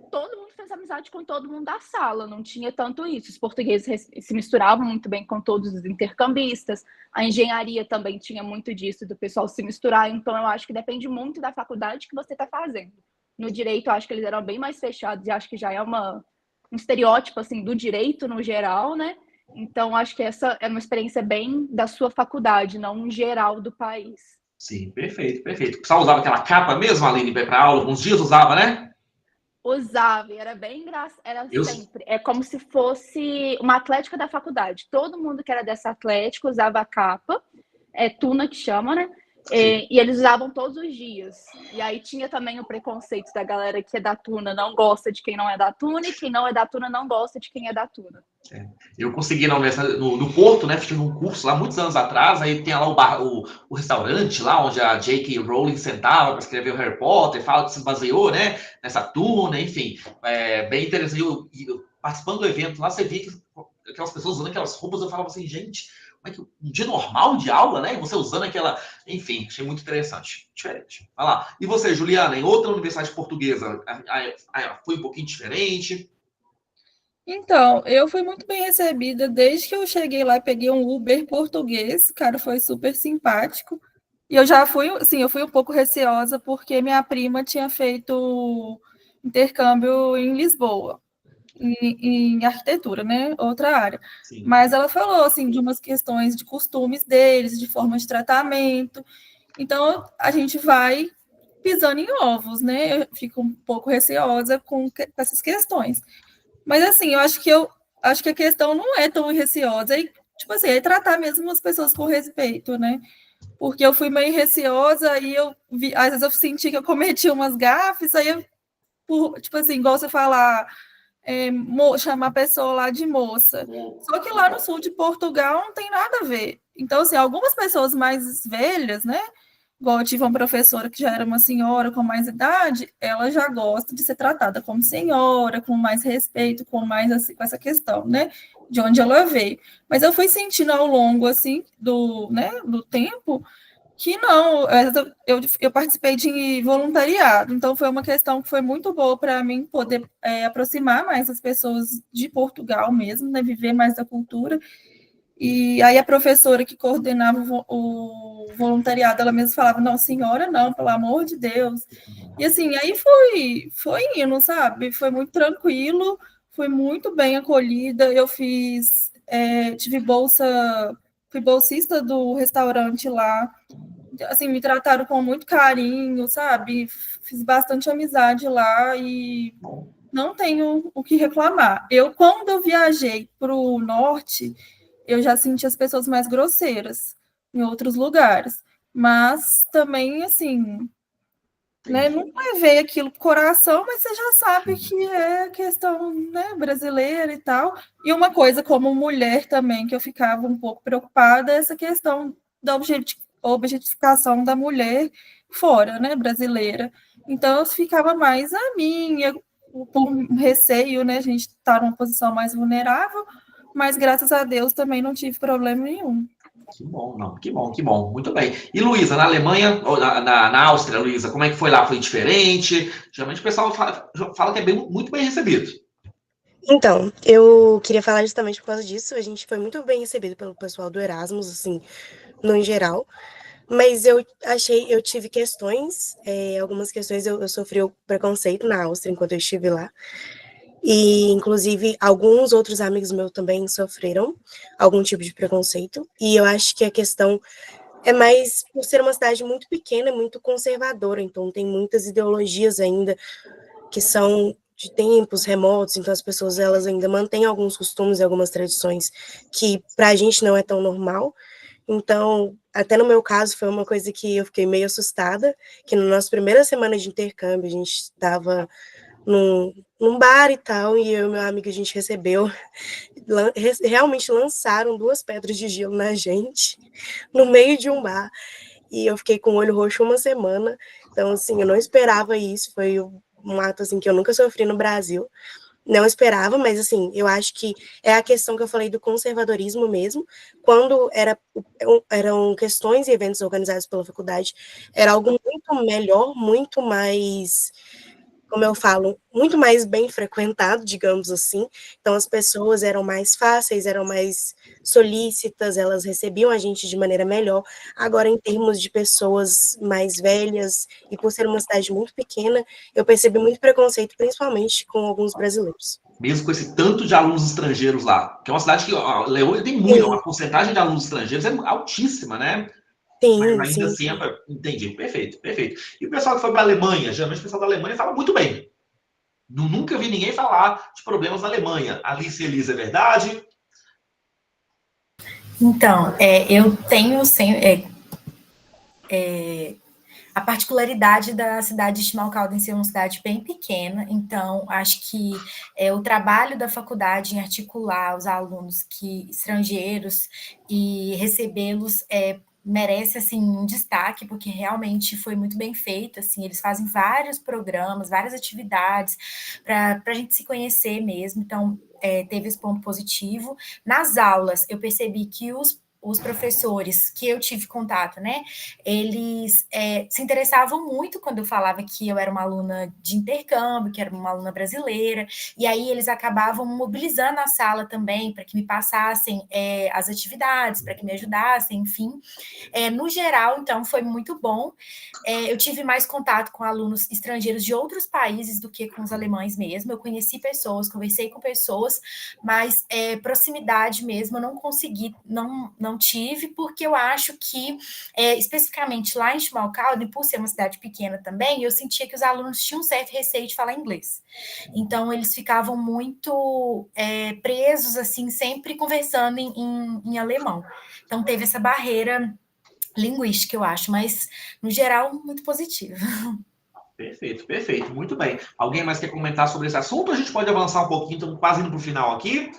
todo mundo fez amizade com todo mundo da sala, não tinha tanto isso. Os portugueses se misturavam muito bem com todos os intercambistas, a engenharia também tinha muito disso, do pessoal se misturar, então eu acho que depende muito da faculdade que você está fazendo. No direito, eu acho que eles eram bem mais fechados, e acho que já é um estereótipo assim do direito no geral, né? Então acho que essa é uma experiência bem da sua faculdade, não em geral do país. Sim, perfeito, perfeito. O pessoal usava aquela capa mesmo, Aline, para ir para aula? Alguns dias usava, né? Usava, era bem engraçado, sempre. É como se fosse uma atlética da faculdade. Todo mundo que era dessa atlética usava a capa, tuna que chama, né? E eles usavam todos os dias. E aí tinha também o preconceito da galera que é da tuna, não gosta de quem não é da tuna, e quem não é da tuna não gosta de quem é da tuna. Eu consegui na universidade, no Porto, né? Fiz um curso lá muitos anos atrás, aí tem lá o restaurante lá onde a J.K. Rowling sentava para escrever o Harry Potter, fala que se baseou, né? Nessa tuna, enfim. Bem interessante. Eu participando do evento lá, você via que aquelas pessoas usando aquelas roupas, eu falava assim, gente, como é que um dia normal de aula, né? Você usando aquela... Enfim, achei muito interessante. Diferente. Vai lá. E você, Juliana, em outra universidade portuguesa, foi um pouquinho diferente? Então, eu fui muito bem recebida desde que eu cheguei lá, peguei um Uber português, o cara foi super simpático. E eu já fui, assim, eu fui um pouco receosa porque minha prima tinha feito intercâmbio em Lisboa, em arquitetura, né? Outra área. Sim. Mas ela falou, assim, de umas questões de costumes deles, de forma de tratamento. Então, a gente vai pisando em ovos, né? Eu fico um pouco receosa com essas questões. Mas, assim, eu acho que a questão não é tão receosa. Tipo assim, é tratar mesmo as pessoas com respeito, né? Porque eu fui meio receosa e às vezes eu senti que eu cometi umas gafes, aí eu, tipo assim, igual você falar, chamar a pessoa lá de moça. Só que lá no sul de Portugal não tem nada a ver. Então, assim, algumas pessoas mais velhas, né? igual eu tive uma professora que já era uma senhora com mais idade, ela já gosta de ser tratada como senhora, com mais respeito, com mais assim, com essa questão, né, de onde ela veio. Mas eu fui sentindo ao longo, assim, do tempo, que não, eu participei de voluntariado, então foi uma questão que foi muito boa para mim poder aproximar mais as pessoas de Portugal mesmo, né, viver mais da cultura. E aí a professora que coordenava o voluntariado, ela mesma falava, não, senhora, não, pelo amor de Deus. E assim, aí foi indo, sabe? Foi muito tranquilo, fui muito bem acolhida, eu tive bolsa, fui bolsista do restaurante lá, assim, me trataram com muito carinho, sabe? Fiz bastante amizade lá e não tenho o que reclamar. Quando eu viajei para o norte, eu já senti as pessoas mais grosseiras em outros lugares. Mas também, assim, né, não levei aquilo pro coração, mas você já sabe que é questão, né, brasileira e tal. E uma coisa como mulher também, que eu ficava um pouco preocupada, é essa questão da objetificação da mulher fora, né, brasileira. Então, eu ficava mais a minha, por receio, né, a gente estar numa posição mais vulnerável, mas graças a Deus também não tive problema nenhum. Que bom, não, que bom, muito bem. E Luísa, na Alemanha, ou na Áustria, Luísa, como é que foi lá? Foi diferente? Geralmente o pessoal fala que é muito bem recebido. Então, eu queria falar justamente por causa disso. A gente foi muito bem recebido pelo pessoal do Erasmus, assim, no geral. Mas eu tive questões, algumas questões eu sofri o preconceito na Áustria enquanto eu estive lá. E, inclusive, alguns outros amigos meus também sofreram algum tipo de preconceito. E eu acho que a questão é mais por ser uma cidade muito pequena, muito conservadora. Então, tem muitas ideologias ainda que são de tempos remotos. Então, as pessoas elas ainda mantêm alguns costumes e algumas tradições que para a gente não é tão normal. Então, até no meu caso, foi uma coisa que eu fiquei meio assustada, que na nossa primeira semana de intercâmbio, a gente estava num bar e tal, e eu e meu amigo, a gente recebeu, realmente lançaram 2 pedras de gelo na gente, no meio de um bar, e eu fiquei com o olho roxo uma semana. Então, assim, eu não esperava isso, foi um ato, assim, que eu nunca sofri no Brasil, não esperava, mas, assim, eu acho que é a questão que eu falei do conservadorismo mesmo. Quando eram questões e eventos organizados pela faculdade, era algo muito melhor, muito mais, como eu falo, muito mais bem frequentado, digamos assim. Então, as pessoas eram mais fáceis, eram mais solícitas, elas recebiam a gente de maneira melhor. Agora, em termos de pessoas mais velhas, e por ser uma cidade muito pequena, eu percebi muito preconceito, principalmente com alguns brasileiros. Mesmo com esse tanto de alunos estrangeiros lá, que é uma cidade que Leônia tem muito, uma porcentagem de alunos estrangeiros é altíssima, né? Sim, mas ainda assim, entendi, perfeito. E o pessoal que foi para a Alemanha, geralmente o pessoal da Alemanha fala muito bem. Nunca vi ninguém falar de problemas na Alemanha. Alice e Elisa, é verdade? Então, eu tenho a particularidade da cidade de Schmalkalden ser uma cidade bem pequena, então acho que o trabalho da faculdade em articular os alunos estrangeiros e recebê-los merece, assim, um destaque, porque realmente foi muito bem feito, assim, eles fazem vários programas, várias atividades para a gente se conhecer mesmo, então teve esse ponto positivo. Nas aulas, eu percebi que os professores que eu tive contato, né, eles se interessavam muito quando eu falava que eu era uma aluna de intercâmbio, que era uma aluna brasileira, e aí eles acabavam mobilizando a sala também para que me passassem as atividades, para que me ajudassem, enfim. No geral, então, foi muito bom. Eu tive mais contato com alunos estrangeiros de outros países do que com os alemães mesmo. Eu conheci pessoas, conversei com pessoas, mas proximidade mesmo eu não consegui, não tive, porque eu acho que, especificamente lá em Schmalkalden, por ser uma cidade pequena também, eu sentia que os alunos tinham um certo receio de falar inglês. Então, eles ficavam muito presos, assim, sempre conversando em alemão. Então, teve essa barreira linguística, eu acho, mas, no geral, muito positivo. Perfeito, muito bem. Alguém mais quer comentar sobre esse assunto? A gente pode avançar um pouquinho, estamos quase indo para o final aqui.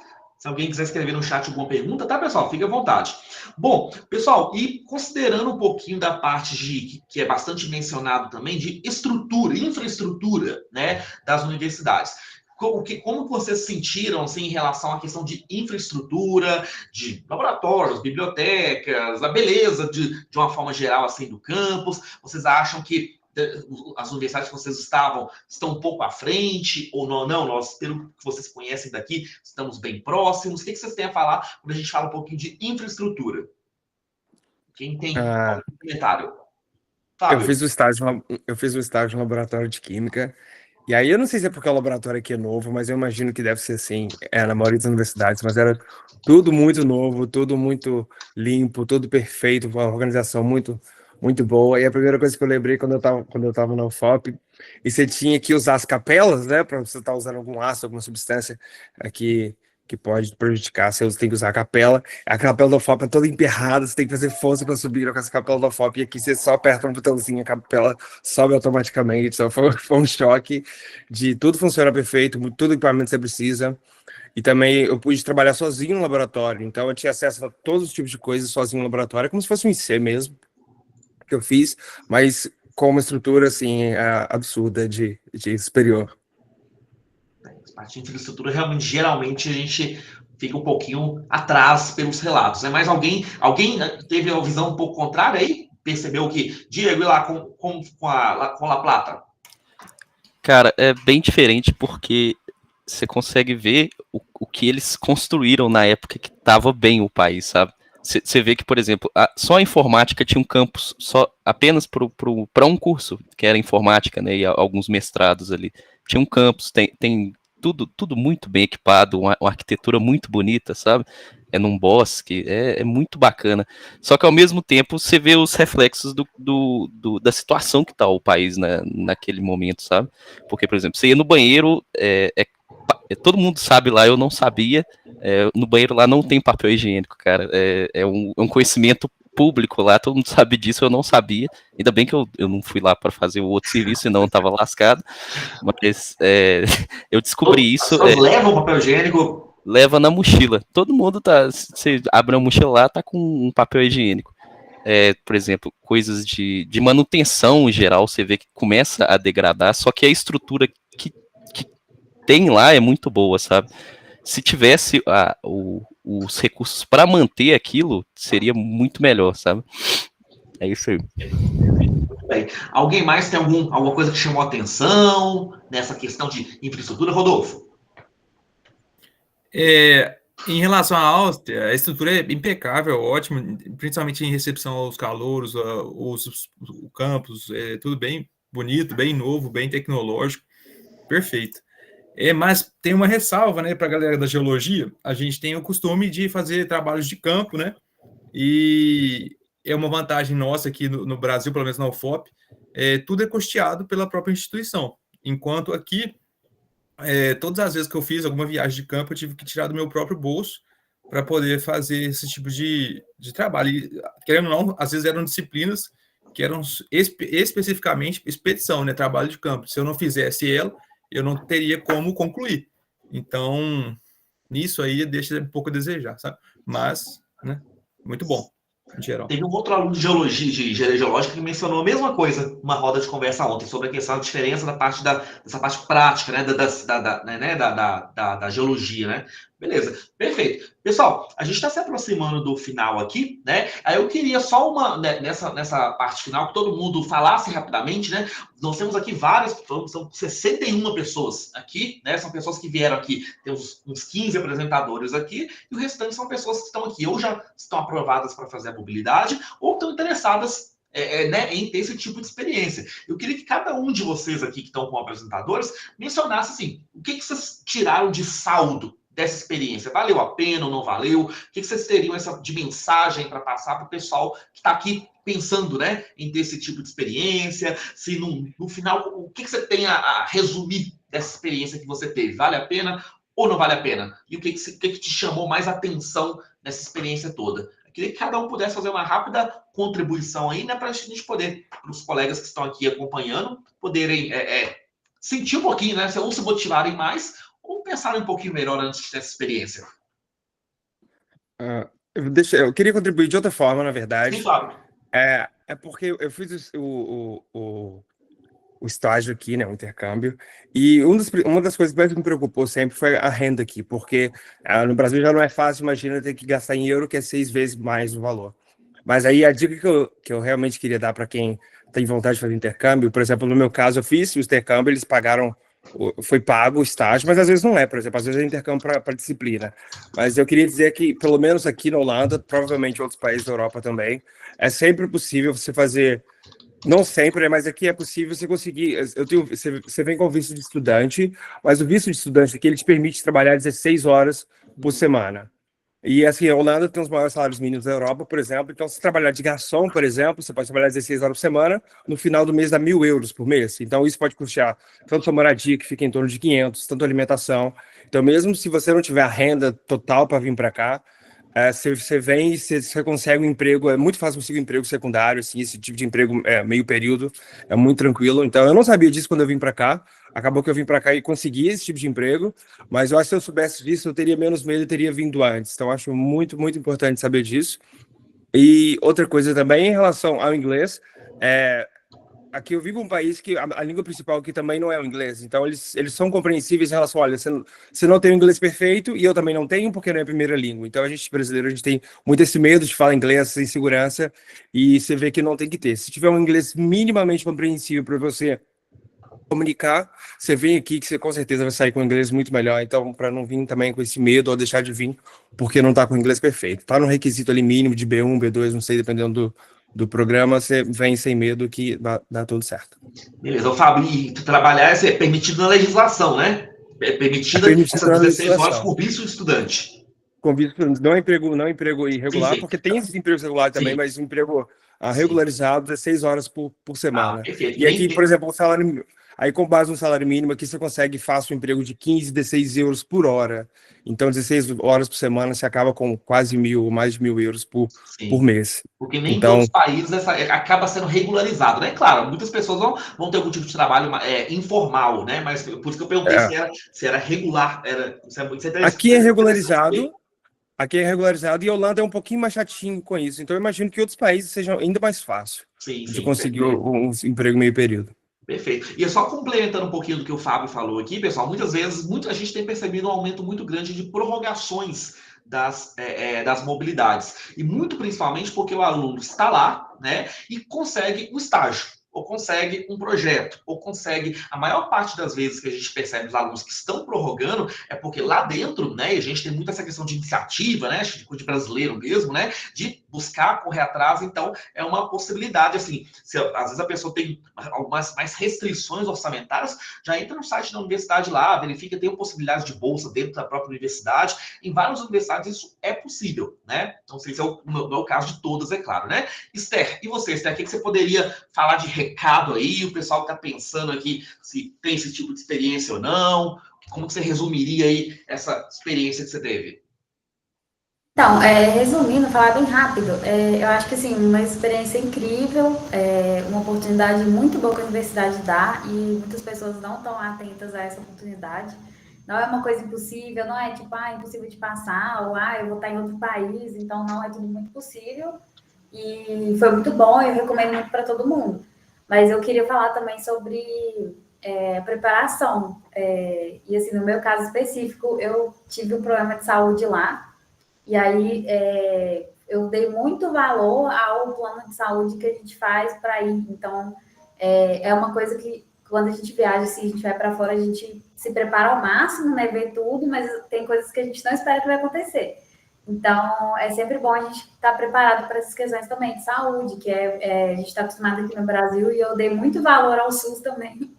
Se alguém quiser escrever no chat alguma pergunta, tá, pessoal? Fique à vontade. Bom, pessoal, e considerando um pouquinho da parte que é bastante mencionado também, de estrutura, infraestrutura, né, das universidades. Como vocês sentiram assim, em relação à questão de infraestrutura, de laboratórios, bibliotecas, a beleza de uma forma geral assim, do campus? Vocês acham que as universidades que vocês estão um pouco à frente, ou não? Nós, pelo que vocês conhecem daqui, estamos bem próximos. O que vocês têm a falar quando a gente fala um pouquinho de infraestrutura? Quem tem algum comentário? Eu fiz o estágio no laboratório de química. E aí, eu não sei se é porque o laboratório aqui é novo, mas eu imagino que deve ser assim, na maioria das universidades, mas era tudo muito novo, tudo muito limpo, tudo perfeito, uma organização muito, muito boa. E a primeira coisa que eu lembrei quando eu tava na UFOP, e você tinha que usar as capelas, né, para você estar usando algum ácido, alguma substância aqui que pode prejudicar, você tem que usar a capela da UFOP é toda emperrada, você tem que fazer força para subir com essa capela da UFOP, e aqui você só aperta um botãozinho, a capela sobe automaticamente. Então foi um choque de tudo funciona perfeito, tudo equipamento que você precisa. E também eu pude trabalhar sozinho no laboratório, então eu tinha acesso a todos os tipos de coisas sozinho no laboratório, como se fosse um IC mesmo, que eu fiz, mas com uma estrutura assim, absurda de superior. A parte de infraestrutura, realmente, geralmente, a gente fica um pouquinho atrás pelos relatos, né? Mas alguém teve uma visão um pouco contrária aí? Percebeu que, Diego, e lá com La Plata? Cara, é bem diferente porque você consegue ver o que eles construíram na época que estava bem o país, sabe? Você vê que, por exemplo, só a informática tinha um campus só apenas para um curso, que era informática, né? E alguns mestrados ali. Tinha um campus, tem tudo muito bem equipado, uma arquitetura muito bonita, sabe? É num bosque, é muito bacana. Só que ao mesmo tempo você vê os reflexos da situação que tá o país, né, naquele momento, sabe? Porque, por exemplo, você ia no banheiro, todo mundo sabe lá, eu não sabia, no banheiro lá não tem papel higiênico, cara. É um conhecimento público lá, todo mundo sabe disso, eu não sabia. Ainda bem que eu não fui lá para fazer o outro serviço, senão eu tava lascado. Mas eu descobri isso. Leva o papel higiênico? Leva na mochila. Todo mundo você abre a mochila lá, tá com um papel higiênico. Por exemplo, coisas de manutenção em geral, você vê que começa a degradar, só que a estrutura que tem lá é muito boa, sabe? Se tivesse os recursos para manter aquilo, seria muito melhor, sabe? É isso aí. Bem, alguém mais tem alguma coisa que chamou a atenção nessa questão de infraestrutura, Rodolfo? Em relação à Áustria, a estrutura é impecável, ótima, principalmente em recepção aos calouros, o campus, tudo bem bonito, bem novo, bem tecnológico, perfeito. Mas tem uma ressalva, né, para a galera da geologia. A gente tem o costume de fazer trabalhos de campo, né? E é uma vantagem nossa aqui no Brasil, pelo menos na UFOP, tudo é custeado pela própria instituição. Enquanto aqui, todas as vezes que eu fiz alguma viagem de campo, eu tive que tirar do meu próprio bolso para poder fazer esse tipo de trabalho. E, querendo ou não, às vezes eram disciplinas que eram especificamente expedição, né, trabalho de campo. Se eu não fizesse ela, eu não teria como concluir. Então, nisso aí deixa um pouco a desejar, sabe? Mas, né, muito bom, em geral. Teve um outro aluno de geologia, de engenharia geológica, que mencionou a mesma coisa numa roda de conversa ontem, sobre a questão da diferença dessa parte prática, né, da geologia, né? Beleza, perfeito. Pessoal, a gente está se aproximando do final aqui, né? Aí eu queria só nessa parte final, que todo mundo falasse rapidamente, né? Nós temos aqui são 61 pessoas aqui, né? São pessoas que vieram aqui, temos uns 15 apresentadores aqui, e o restante são pessoas que estão aqui, ou já estão aprovadas para fazer a mobilidade, ou estão interessadas em ter esse tipo de experiência. Eu queria que cada um de vocês aqui que estão como apresentadores mencionasse assim, o que vocês tiraram de saldo dessa experiência? Valeu a pena ou não valeu? O que vocês teriam de mensagem para passar para o pessoal que está aqui pensando, né, em ter esse tipo de experiência? Se no final, o que você tem a resumir dessa experiência que você teve? Vale a pena ou não vale a pena? E o que te chamou mais atenção nessa experiência toda? Eu queria que cada um pudesse fazer uma rápida contribuição aí, né, para a gente poder, para os colegas que estão aqui acompanhando, poderem sentir um pouquinho, né, ou se motivarem mais, ou pensarem um pouquinho melhor antes dessa experiência. Eu queria contribuir de outra forma, na Sim, verdade. Fábio. É porque eu fiz o estágio aqui, né, o intercâmbio, e uma das coisas que mais me preocupou sempre foi a renda aqui, porque no Brasil já não é fácil, imagina ter que gastar em euro, que é 6 vezes mais o valor. Mas aí a dica que eu realmente queria dar para quem tem vontade de fazer intercâmbio, por exemplo, no meu caso, eu fiz o intercâmbio, eles pagaram, foi pago o estágio, mas às vezes não é, por exemplo, às vezes é intercâmbio para disciplina. Mas eu queria dizer que, pelo menos aqui na Holanda, provavelmente em outros países da Europa também, é sempre possível você fazer. Não sempre, né, mas aqui é possível você conseguir. Você vem com visto de estudante, mas o visto de estudante aqui ele te permite trabalhar 16 horas por semana. E assim, a Holanda tem os maiores salários mínimos da Europa, por exemplo. Então, se trabalhar de garçom, por exemplo, você pode trabalhar 16 horas por semana, no final do mês dá 1.000 euros por mês. Então, isso pode custear tanto a moradia, que fica em torno de 500, tanto a alimentação. Então, mesmo se você não tiver a renda total para vir para cá, você vem e você consegue um emprego, é muito fácil conseguir um emprego secundário, assim, esse tipo de emprego meio período, é muito tranquilo. Então, eu não sabia disso quando eu vim para cá, acabou que eu vim para cá e consegui esse tipo de emprego, mas eu acho que se eu soubesse disso, eu teria menos medo e teria vindo antes. Então, eu acho muito, muito importante saber disso. E outra coisa também, em relação ao inglês, aqui eu vivo um país que a língua principal aqui também não é o inglês, então eles são compreensíveis em relação, olha, você não tem o inglês perfeito e eu também não tenho porque não é a primeira língua. Então a gente brasileiro, a gente tem muito esse medo de falar inglês, essa insegurança, e você vê que não tem que ter. Se tiver um inglês minimamente compreensível para você comunicar, você vem aqui que você com certeza vai sair com o inglês muito melhor. Então, para não vir também com esse medo ou deixar de vir porque não está com o inglês perfeito. Tá no requisito ali mínimo de B1, B2, não sei, dependendo do programa, você vem sem medo que dá tudo certo. Beleza. O Fábio, e trabalhar é permitido na legislação, né? É permitida essas 16 horas por visto de estudante. Com visto, não é emprego irregular, sim, porque tem esses empregos regulares também, mas emprego regularizado, 16 horas por semana. Perfeito. E aqui, por exemplo, o salário, aí com base no salário mínimo, aqui você consegue fácil um emprego de 15, 16 euros por hora. Então, 16 horas por semana, você acaba com quase mais de 1.000 euros por mês. Porque nem todos os países acaba sendo regularizado, né? Claro, muitas pessoas vão ter algum tipo de trabalho informal, né? Mas por isso que eu perguntei se era regular. Aqui é regularizado. Aqui é regularizado e a Holanda é um pouquinho mais chatinho com isso. Então, eu imagino que outros países sejam ainda mais fácil de conseguir um emprego meio período. Perfeito. E só complementando um pouquinho do que o Fábio falou aqui, pessoal, muitas vezes, muita gente tem percebido um aumento muito grande de prorrogações das mobilidades. E muito principalmente porque o aluno está lá, né, e consegue um estágio, ou consegue um projeto, ou consegue... A maior parte das vezes que a gente percebe os alunos que estão prorrogando é porque lá dentro, né, e a gente tem muito essa questão de iniciativa, né, de brasileiro mesmo, né, de buscar, correr atrás, então é uma possibilidade, assim, às vezes a pessoa tem algumas mais restrições orçamentárias, já entra no site da universidade lá, verifica, tem possibilidades de bolsa dentro da própria universidade, em várias universidades isso é possível, né, não sei se é o caso de todas, é claro, né. Esther, e você, Esther, o que você poderia falar de recado aí, o pessoal que está pensando aqui se tem esse tipo de experiência ou não, como que você resumiria aí essa experiência que você teve? Então, resumindo, falar bem rápido, eu acho que assim, uma experiência incrível, uma oportunidade muito boa que a universidade dá e muitas pessoas não estão atentas a essa oportunidade. Não é uma coisa impossível, não é tipo, impossível de passar, ou eu vou estar em outro país, então não, é tudo muito possível. E foi muito bom, eu recomendo muito para todo mundo. Mas eu queria falar também sobre preparação. E assim, no meu caso específico, eu tive um problema de saúde lá. E aí eu dei muito valor ao plano de saúde que a gente faz para ir. Então, é uma coisa que quando a gente viaja, se a gente vai para fora, a gente se prepara ao máximo, né? Ver tudo, mas tem coisas que a gente não espera que vai acontecer. Então, é sempre bom a gente estar preparado para essas questões também de saúde, que a gente está acostumado aqui no Brasil, e eu dei muito valor ao SUS também.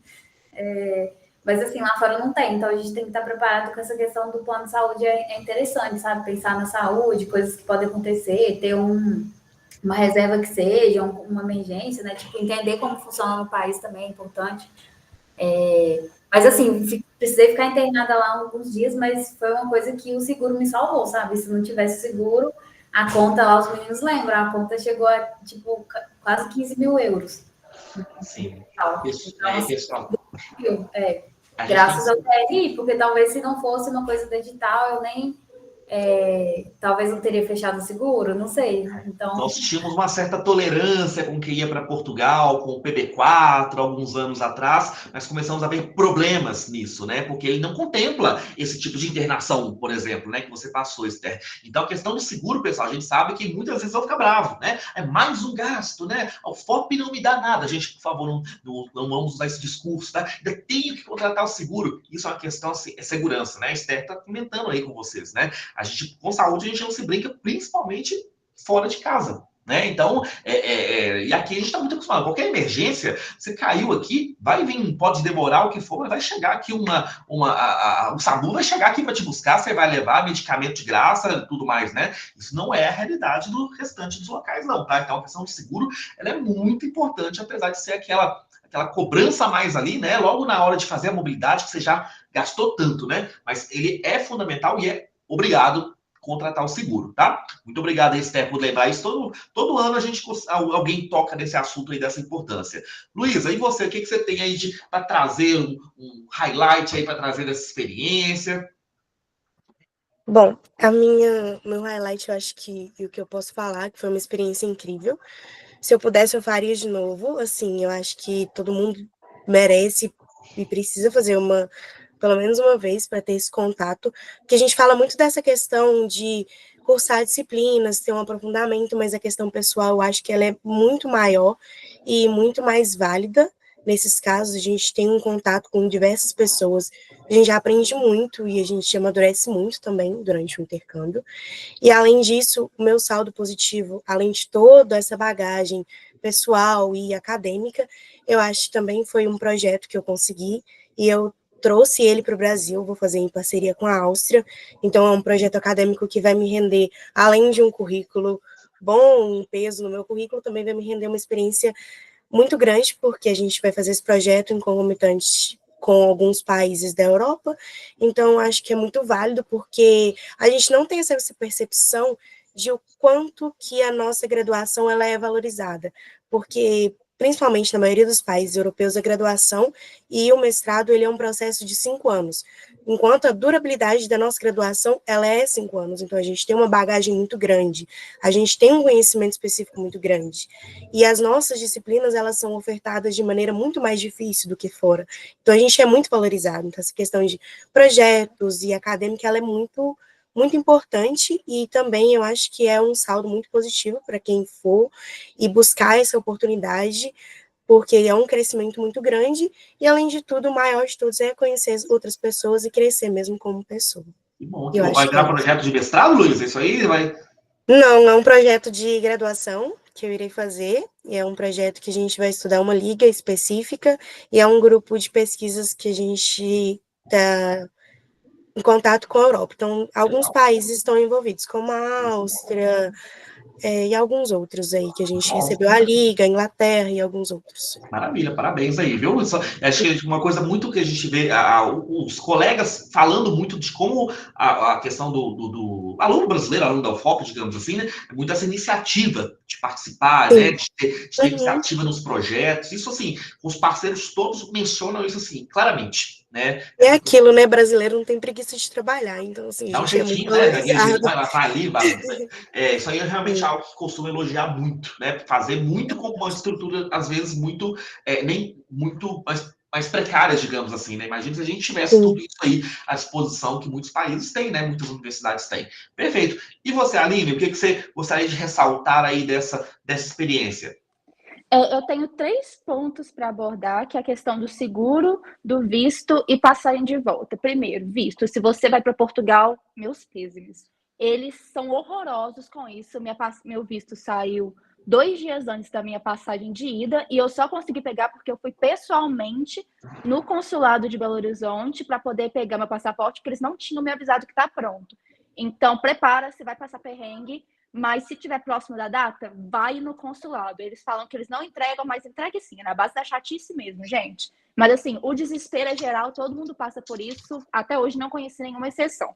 Mas, assim, lá fora não tem, então a gente tem que estar preparado com essa questão do plano de saúde, é interessante, sabe? Pensar na saúde, coisas que podem acontecer, ter uma reserva que seja, uma emergência, né? Tipo, entender como funciona no país também é importante. Mas, assim, precisei ficar internada lá alguns dias, mas foi uma coisa que o seguro me salvou, sabe? Se não tivesse seguro, a conta lá, os meninos lembram, a conta chegou a, tipo, quase 15 mil euros. Sim. Então, pessoal. Graças ao TRI, porque talvez se não fosse uma coisa do edital, eu nem talvez não teria fechado o seguro, não sei. Então, nós tínhamos uma certa tolerância com quem ia para Portugal, com o PB4, alguns anos atrás, mas começamos a ver problemas nisso, né? Porque ele não contempla esse tipo de internação, por exemplo, né? Que você passou, Esther. Então, a questão do seguro, pessoal, a gente sabe que muitas vezes vão ficar bravo, né? É mais um gasto, né? O FOP não me dá nada. Gente, por favor, não vamos usar esse discurso, tá? Ainda tenho que contratar o seguro. Isso é uma questão, assim, é segurança, né? A Esther está comentando aí com vocês, né? A gente, com saúde, a gente não se brinca, principalmente fora de casa, né? Então, e aqui a gente está muito acostumado. Qualquer emergência, você caiu aqui, vai vir, pode demorar o que for, mas vai chegar aqui o SAMU vai chegar aqui para te buscar, você vai levar medicamento de graça, tudo mais, né? Isso não é a realidade do restante dos locais, não, tá? Então, a questão do seguro, ela é muito importante, apesar de ser aquela cobrança a mais ali, né? Logo na hora de fazer a mobilidade, que você já gastou tanto, né? Mas ele é fundamental e é obrigado contratar o seguro, tá? Muito obrigado, Esther, por lembrar isso. Todo ano alguém toca nesse assunto aí dessa importância. Luísa, e você? O que você tem aí para trazer um highlight aí para trazer dessa experiência? Bom, meu highlight, eu acho que o que eu posso falar, que foi uma experiência incrível. Se eu pudesse, eu faria de novo. Assim, eu acho que todo mundo merece e precisa fazer pelo menos uma vez, para ter esse contato, porque a gente fala muito dessa questão de cursar disciplinas, ter um aprofundamento, mas a questão pessoal, eu acho que ela é muito maior e muito mais válida. Nesses casos, a gente tem um contato com diversas pessoas, a gente já aprende muito e a gente amadurece muito também durante o intercâmbio. E, além disso, o meu saldo positivo, além de toda essa bagagem pessoal e acadêmica, eu acho que também foi um projeto que eu consegui e eu trouxe ele para o Brasil, vou fazer em parceria com a Áustria, então é um projeto acadêmico que vai me render, além de um currículo bom, um peso no meu currículo, também vai me render uma experiência muito grande, porque a gente vai fazer esse projeto em concomitante com alguns países da Europa, então acho que é muito válido, porque a gente não tem essa percepção de o quanto que a nossa graduação ela é valorizada, porque principalmente na maioria dos países europeus, a graduação e o mestrado, ele é um processo de 5 anos, enquanto a durabilidade da nossa graduação, ela é 5 anos, então a gente tem uma bagagem muito grande, a gente tem um conhecimento específico muito grande, e as nossas disciplinas, elas são ofertadas de maneira muito mais difícil do que fora, então a gente é muito valorizado, então essa questão de projetos e acadêmica, ela é muito importante e também eu acho que é um saldo muito positivo para quem for e buscar essa oportunidade, porque é um crescimento muito grande e, além de tudo, o maior de todos é conhecer outras pessoas e crescer mesmo como pessoa. Que bom. Vai virar projeto de mestrado, Luiz? Isso aí vai... Não, é um projeto de graduação que eu irei fazer, e é um projeto que a gente vai estudar uma liga específica e é um grupo de pesquisas que a gente está em contato com a Europa. Então, alguns países estão envolvidos, como a Áustria e alguns outros aí, que a gente recebeu a Liga, a Inglaterra e alguns outros. Maravilha, parabéns aí, viu? Acho que uma coisa muito que a gente vê, os colegas falando muito de como a questão do aluno brasileiro, aluno da UFOP, digamos assim, né? É muito essa iniciativa de participar, né? De ter iniciativa nos projetos. Isso, assim, os parceiros todos mencionam isso, assim, claramente. Né? É aquilo, né? Brasileiro não tem preguiça de trabalhar, então assim, dá um jeitinho, né? Vai ali, isso aí é realmente algo que costumo elogiar muito, né? Fazer muito com uma estrutura, às vezes, muito, nem muito mais precária, digamos assim, né? Imagina se a gente tivesse tudo isso aí à disposição que muitos países têm, né? Muitas universidades têm. Perfeito. E você, Aline, o que você gostaria de ressaltar aí dessa experiência? Eu tenho 3 pontos para abordar, que é a questão do seguro, do visto e passagem de volta. Primeiro, visto. Se você vai para Portugal, meus pêsames. Eles são horrorosos com isso. Meu visto saiu 2 dias antes da minha passagem de ida e eu só consegui pegar porque eu fui pessoalmente no consulado de Belo Horizonte para poder pegar meu passaporte, porque eles não tinham me avisado que está pronto. Então, prepara-se, vai passar perrengue. Mas se estiver próximo da data, vai no consulado. Eles falam que eles não entregam, mas entregue sim, na base da chatice mesmo, gente. Mas assim, o desespero é geral, todo mundo passa por isso. Até hoje não conheci nenhuma exceção.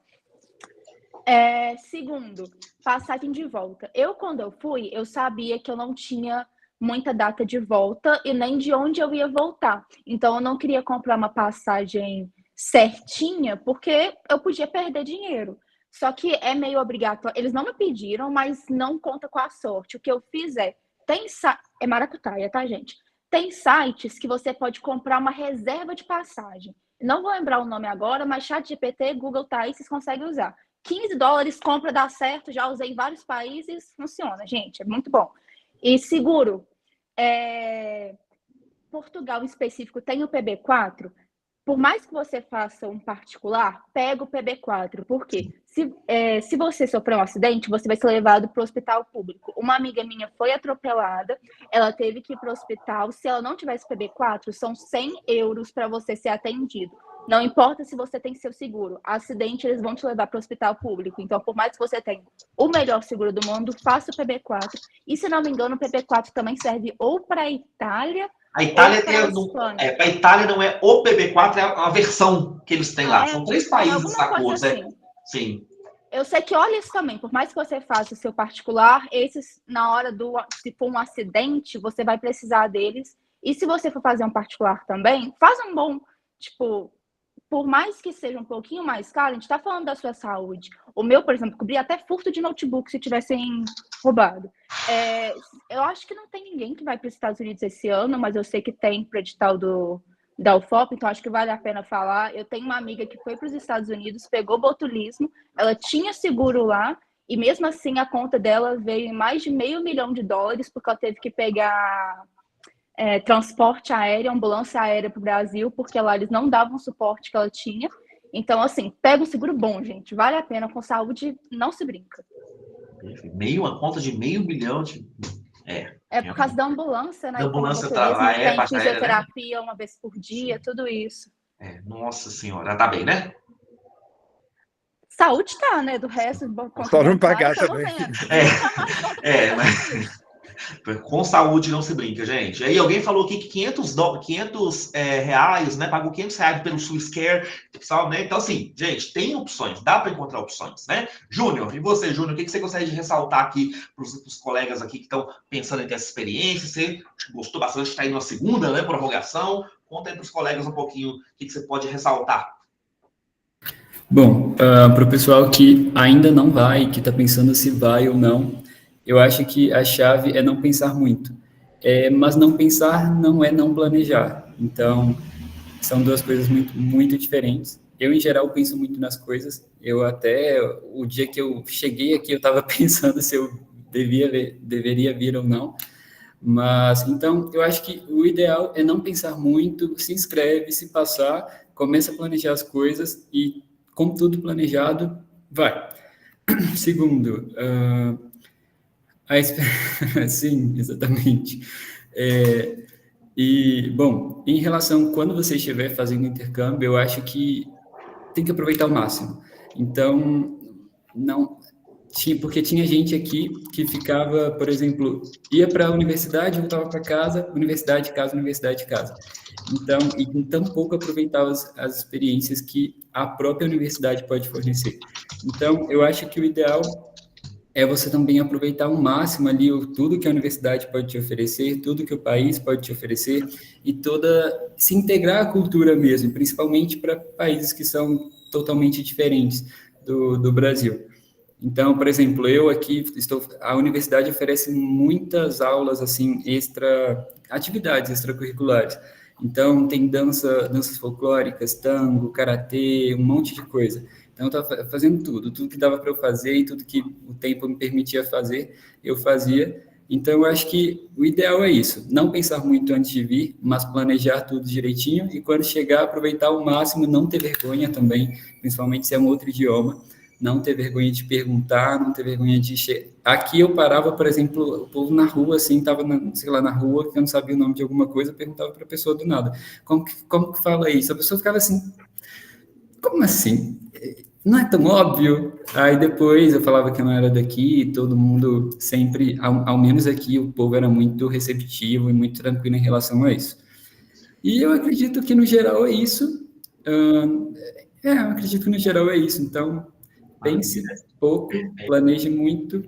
Segundo, passagem de volta. Quando eu fui, eu sabia que eu não tinha muita data de volta e nem de onde eu ia voltar. Então, eu não queria comprar uma passagem certinha, porque eu podia perder dinheiro. Só que é meio obrigatório. Eles não me pediram, mas não conta com a sorte. O que eu fiz é maracutaia, tá, gente? Tem sites que você pode comprar uma reserva de passagem. Não vou lembrar o nome agora, mas ChatGPT, Google tá aí, vocês conseguem usar. $15, compra, dá certo, já usei em vários países, funciona, gente, é muito bom. E seguro, Portugal em específico tem o PB4, por mais que você faça um particular, pega o PB4, por quê? Se você sofrer um acidente, você vai ser levado para o hospital público. Uma amiga minha foi atropelada, ela teve que ir para o hospital, se ela não tivesse PB4, são €100 para você ser atendido. Não importa se você tem seu seguro, acidente eles vão te levar para o hospital público. Então, por mais que você tenha o melhor seguro do mundo, faça o PB4. E se não me engano, o PB4 também serve ou para a Itália. A Itália para a Itália não é o PB4, é a versão que eles têm lá. São 3 países acordos, assim. Sim. Eu sei que olha isso também, por mais que você faça o seu particular, esses, na hora se for um acidente, você vai precisar deles. E se você for fazer um particular também, faz um bom, por mais que seja um pouquinho mais caro, a gente está falando da sua saúde. O meu, por exemplo, cobria até furto de notebook se tivessem roubado. Eu acho que não tem ninguém que vai para os Estados Unidos esse ano, mas eu sei que tem para o edital da UFOP, então acho que vale a pena falar. Eu tenho uma amiga que foi para os Estados Unidos, pegou botulismo, ela tinha seguro lá, e mesmo assim a conta dela veio em mais de $500 mil, porque ela teve que pegar transporte aéreo, ambulância aérea para o Brasil, porque lá eles não davam o suporte que ela tinha. Então, assim, pega um seguro bom, gente. Vale a pena, com saúde não se brinca. Uma conta de $500 mil. É por causa da ambulância, né? Da ambulância tá lá, tem né? fisioterapia uma vez por dia, tudo isso. Nossa senhora, tá bem, né? Saúde tá, né? Do resto... Só não pagar também. Mas... Com saúde não se brinca, gente. Aí alguém falou aqui que 500 reais, né? Pagou R$500 pelo SUSCare, pessoal, né? Então, assim, gente, tem opções, dá para encontrar opções, né? Júnior, e você, Júnior, o que você gostaria de ressaltar aqui para os colegas aqui que estão pensando em ter essa experiência? Você gostou bastante de estar aí numa segunda, né? Prorrogação. Conta aí para os colegas um pouquinho o que você pode ressaltar. Bom, para o pessoal que ainda não vai, que está pensando se vai ou não, eu acho que a chave é não pensar muito. Mas não pensar não é não planejar. Então, são duas coisas muito, muito diferentes. Eu, em geral, penso muito nas coisas. O dia que eu cheguei aqui, eu estava pensando se eu deveria vir ou não. Mas, então, eu acho que o ideal é não pensar muito, se inscreve, se passar, começa a planejar as coisas e, com tudo planejado, vai. Segundo... Sim, exatamente. Bom, em relação quando você estiver fazendo intercâmbio, eu acho que tem que aproveitar ao máximo. Então, porque tinha gente aqui que ficava, por exemplo, ia para a universidade, voltava para casa, universidade, casa, universidade, casa. Então, e com tão pouco aproveitava as experiências que a própria universidade pode fornecer. Então, eu acho que o ideal é você também aproveitar ao máximo ali tudo que a universidade pode te oferecer, tudo que o país pode te oferecer e se integrar à cultura mesmo, principalmente para países que são totalmente diferentes do Brasil. Então, por exemplo, eu aqui a universidade oferece muitas aulas assim atividades extracurriculares. Então, tem danças folclóricas, tango, karatê, um monte de coisa. Então, eu estava fazendo tudo que dava para eu fazer e tudo que o tempo me permitia fazer, eu fazia. Então, eu acho que o ideal é isso, não pensar muito antes de vir, mas planejar tudo direitinho e quando chegar, aproveitar ao máximo, não ter vergonha também, principalmente se é um outro idioma, não ter vergonha de perguntar, não ter vergonha de... Aqui eu parava, por exemplo, o povo na rua, assim, estava, na rua, que eu não sabia o nome de alguma coisa, eu perguntava para a pessoa do nada, como que fala isso? A pessoa ficava assim, como assim? Não é tão óbvio? Aí depois eu falava que eu não era daqui, todo mundo sempre, ao menos aqui, o povo era muito receptivo e muito tranquilo em relação a isso. E eu acredito que no geral é isso. Eu acredito que no geral é isso. Então, pense pouco, planeje muito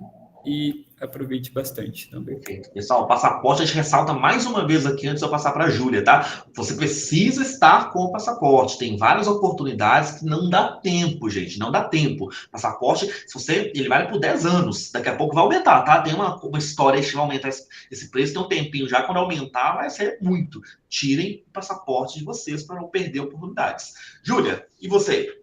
e aproveite bastante também. Pessoal, o passaporte a gente ressalta mais uma vez aqui antes de eu passar para a Júlia, tá? Você precisa estar com o passaporte. Tem várias oportunidades que não dá tempo, gente. Não dá tempo. Passaporte, ele vale por 10 anos. Daqui a pouco vai aumentar, tá? Tem uma história que vai aumentar esse preço, tem um tempinho já. Quando aumentar, vai ser muito. Tirem o passaporte de vocês para não perder oportunidades. Júlia, e você?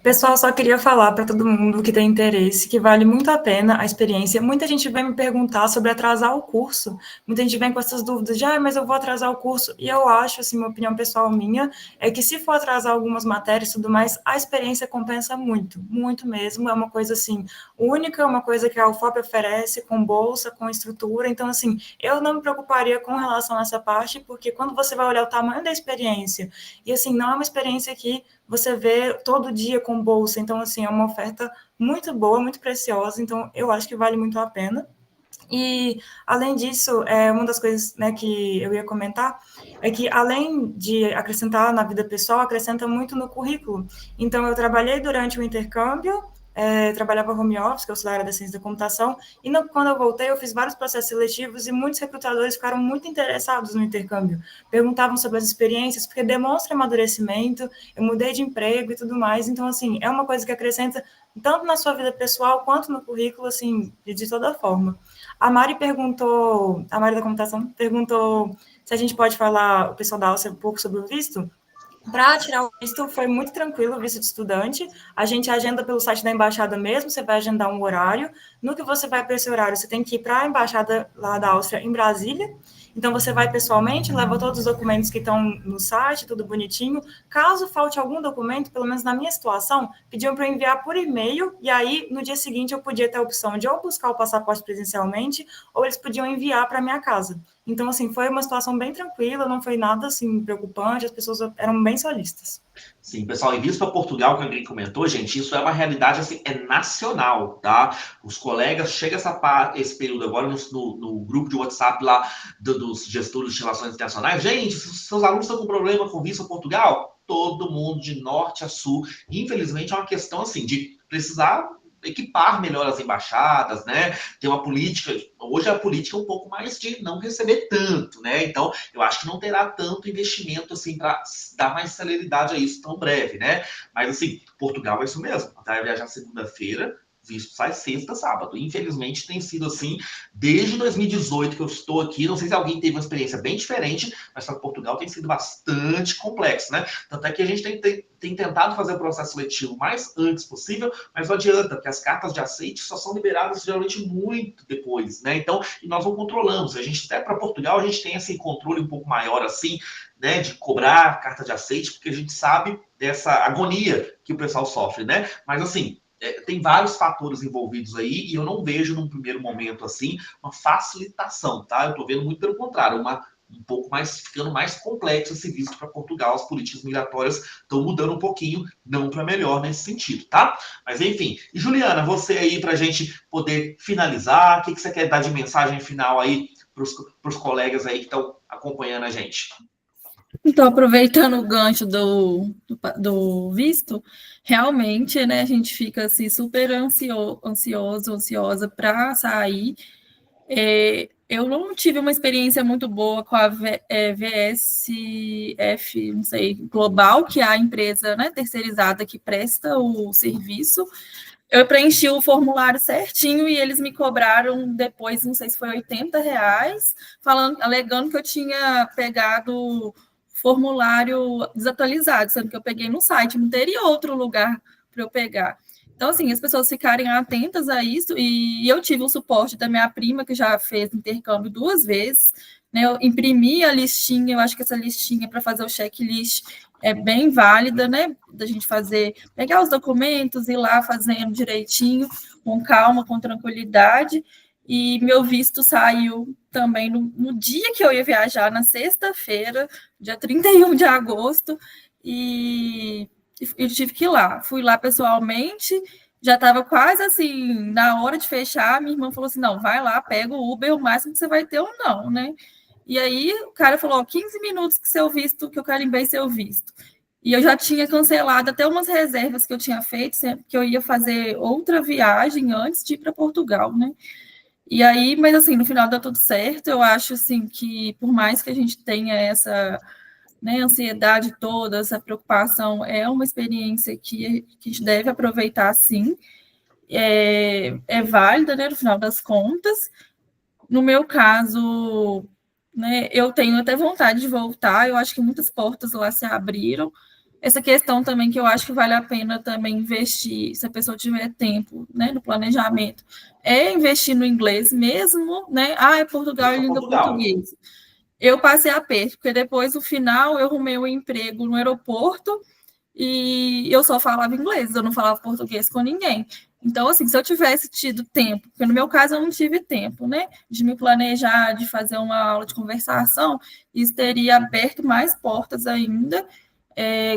Pessoal, só queria falar para todo mundo que tem interesse que vale muito a pena a experiência. Muita gente vem me perguntar sobre atrasar o curso. Muita gente vem com essas dúvidas de, mas eu vou atrasar o curso. E eu acho, assim, uma opinião pessoal minha, é que se for atrasar algumas matérias e tudo mais, a experiência compensa muito, muito mesmo. É uma coisa, assim, única, uma coisa que a UFOP oferece com bolsa, com estrutura. Então, assim, eu não me preocuparia com relação a essa parte, porque quando você vai olhar o tamanho da experiência, e, assim, não é uma experiência que você vê todo dia com bolsa, então, assim, é uma oferta muito boa, muito preciosa, então, eu acho que vale muito a pena. E, além disso, uma das coisas, né, que eu ia comentar é que, além de acrescentar na vida pessoal, acrescenta muito no currículo. Então, eu trabalhei durante o intercâmbio, trabalhava home office, que eu sou da área da ciência da computação, e quando eu voltei, eu fiz vários processos seletivos e muitos recrutadores ficaram muito interessados no intercâmbio. Perguntavam sobre as experiências, porque demonstra amadurecimento, eu mudei de emprego e tudo mais, então, assim, é uma coisa que acrescenta tanto na sua vida pessoal quanto no currículo, assim, de toda forma. A Mari da computação, perguntou se a gente pode falar, o pessoal da Áustria, um pouco sobre o visto. Para tirar o visto foi muito tranquilo, o visto de estudante. A gente agenda pelo site da embaixada mesmo, você vai agendar um horário. No que você vai para esse horário, você tem que ir para a embaixada lá da Áustria, em Brasília. Então, você vai pessoalmente, leva todos os documentos que estão no site, tudo bonitinho. Caso falte algum documento, pelo menos na minha situação, pediam para eu enviar por e-mail, e aí, no dia seguinte, eu podia ter a opção de ou buscar o passaporte presencialmente, ou eles podiam enviar para a minha casa. Então, assim, foi uma situação bem tranquila, não foi nada, assim, preocupante, as pessoas eram bem solistas. Sim, pessoal, e visto para Portugal, que alguém comentou, gente, isso é uma realidade, assim, é nacional, tá? Os colegas, chega esse período agora no grupo de WhatsApp lá dos gestores de relações internacionais, gente, seus alunos estão com problema com visto a Portugal? Todo mundo, de norte a sul, infelizmente é uma questão, assim, de precisar equipar melhor as embaixadas, né? Ter uma política, hoje a política é um pouco mais de não receber tanto, né? Então, eu acho que não terá tanto investimento, assim, para dar mais celeridade a isso tão breve, né? Mas, assim, Portugal é isso mesmo. Vai viajar segunda-feira, visto sai sexta, sábado. Infelizmente, tem sido assim desde 2018 que eu estou aqui. Não sei se alguém teve uma experiência bem diferente, mas para Portugal tem sido bastante complexo, né? Tanto é que a gente tem tentado fazer o processo seletivo o mais antes possível, mas não adianta, porque as cartas de aceite só são liberadas geralmente muito depois, né? Então, e nós não controlamos. A gente, até para Portugal, a gente tem esse controle um pouco maior, assim, né, de cobrar a carta de aceite, porque a gente sabe dessa agonia que o pessoal sofre, né? Mas, assim, tem vários fatores envolvidos aí, e eu não vejo num primeiro momento assim uma facilitação, tá? Eu tô vendo muito pelo contrário, um pouco mais, ficando mais complexo esse visto para Portugal. As políticas migratórias estão mudando um pouquinho, não para melhor nesse sentido, tá? Mas enfim, e Juliana, você aí para a gente poder finalizar, o que você quer dar de mensagem final aí para os colegas aí que estão acompanhando a gente? Então, aproveitando o gancho do visto, realmente, né, a gente fica assim, super ansiosa para sair. Eu não tive uma experiência muito boa com a VSF, não sei, Global, que é a empresa, né, terceirizada que presta o serviço. Eu preenchi o formulário certinho e eles me cobraram depois, não sei se foi R$80, alegando que eu tinha pegado formulário desatualizado, sendo que eu peguei no site, não teria outro lugar para eu pegar. Então, assim, as pessoas ficarem atentas a isso, e eu tive o suporte da minha prima, que já fez intercâmbio 2 vezes, né? Eu imprimi a listinha, eu acho que essa listinha para fazer o checklist é bem válida, né? Da gente pegar os documentos, ir lá fazendo direitinho, com calma, com tranquilidade. E meu visto saiu também no dia que eu ia viajar, na sexta-feira, dia 31 de agosto, e eu tive que ir lá. Fui lá pessoalmente, já estava quase assim, na hora de fechar, minha irmã falou assim, não, vai lá, pega o Uber, o máximo que você vai ter ou não, né? E aí o cara falou, 15 minutos que seu visto, que eu carimbei seu visto. E eu já tinha cancelado até umas reservas que eu tinha feito, que eu ia fazer outra viagem antes de ir para Portugal, né? E aí, mas assim, no final dá tudo certo. Eu acho assim que por mais que a gente tenha essa, né, ansiedade toda, essa preocupação, é uma experiência que a gente deve aproveitar sim. É válida, né, no final das contas. No meu caso, né, eu tenho até vontade de voltar, eu acho que muitas portas lá se abriram. Essa questão também que eu acho que vale a pena também investir, se a pessoa tiver tempo, né, no planejamento, é investir no inglês mesmo, né? Ah, é Portugal e língua portuguesa. Eu passei aperto, porque depois, no final, eu arrumei um emprego no aeroporto e eu só falava inglês, eu não falava português com ninguém. Então, assim, se eu tivesse tido tempo, porque no meu caso eu não tive tempo, né, de me planejar, de fazer uma aula de conversação, isso teria aberto mais portas ainda,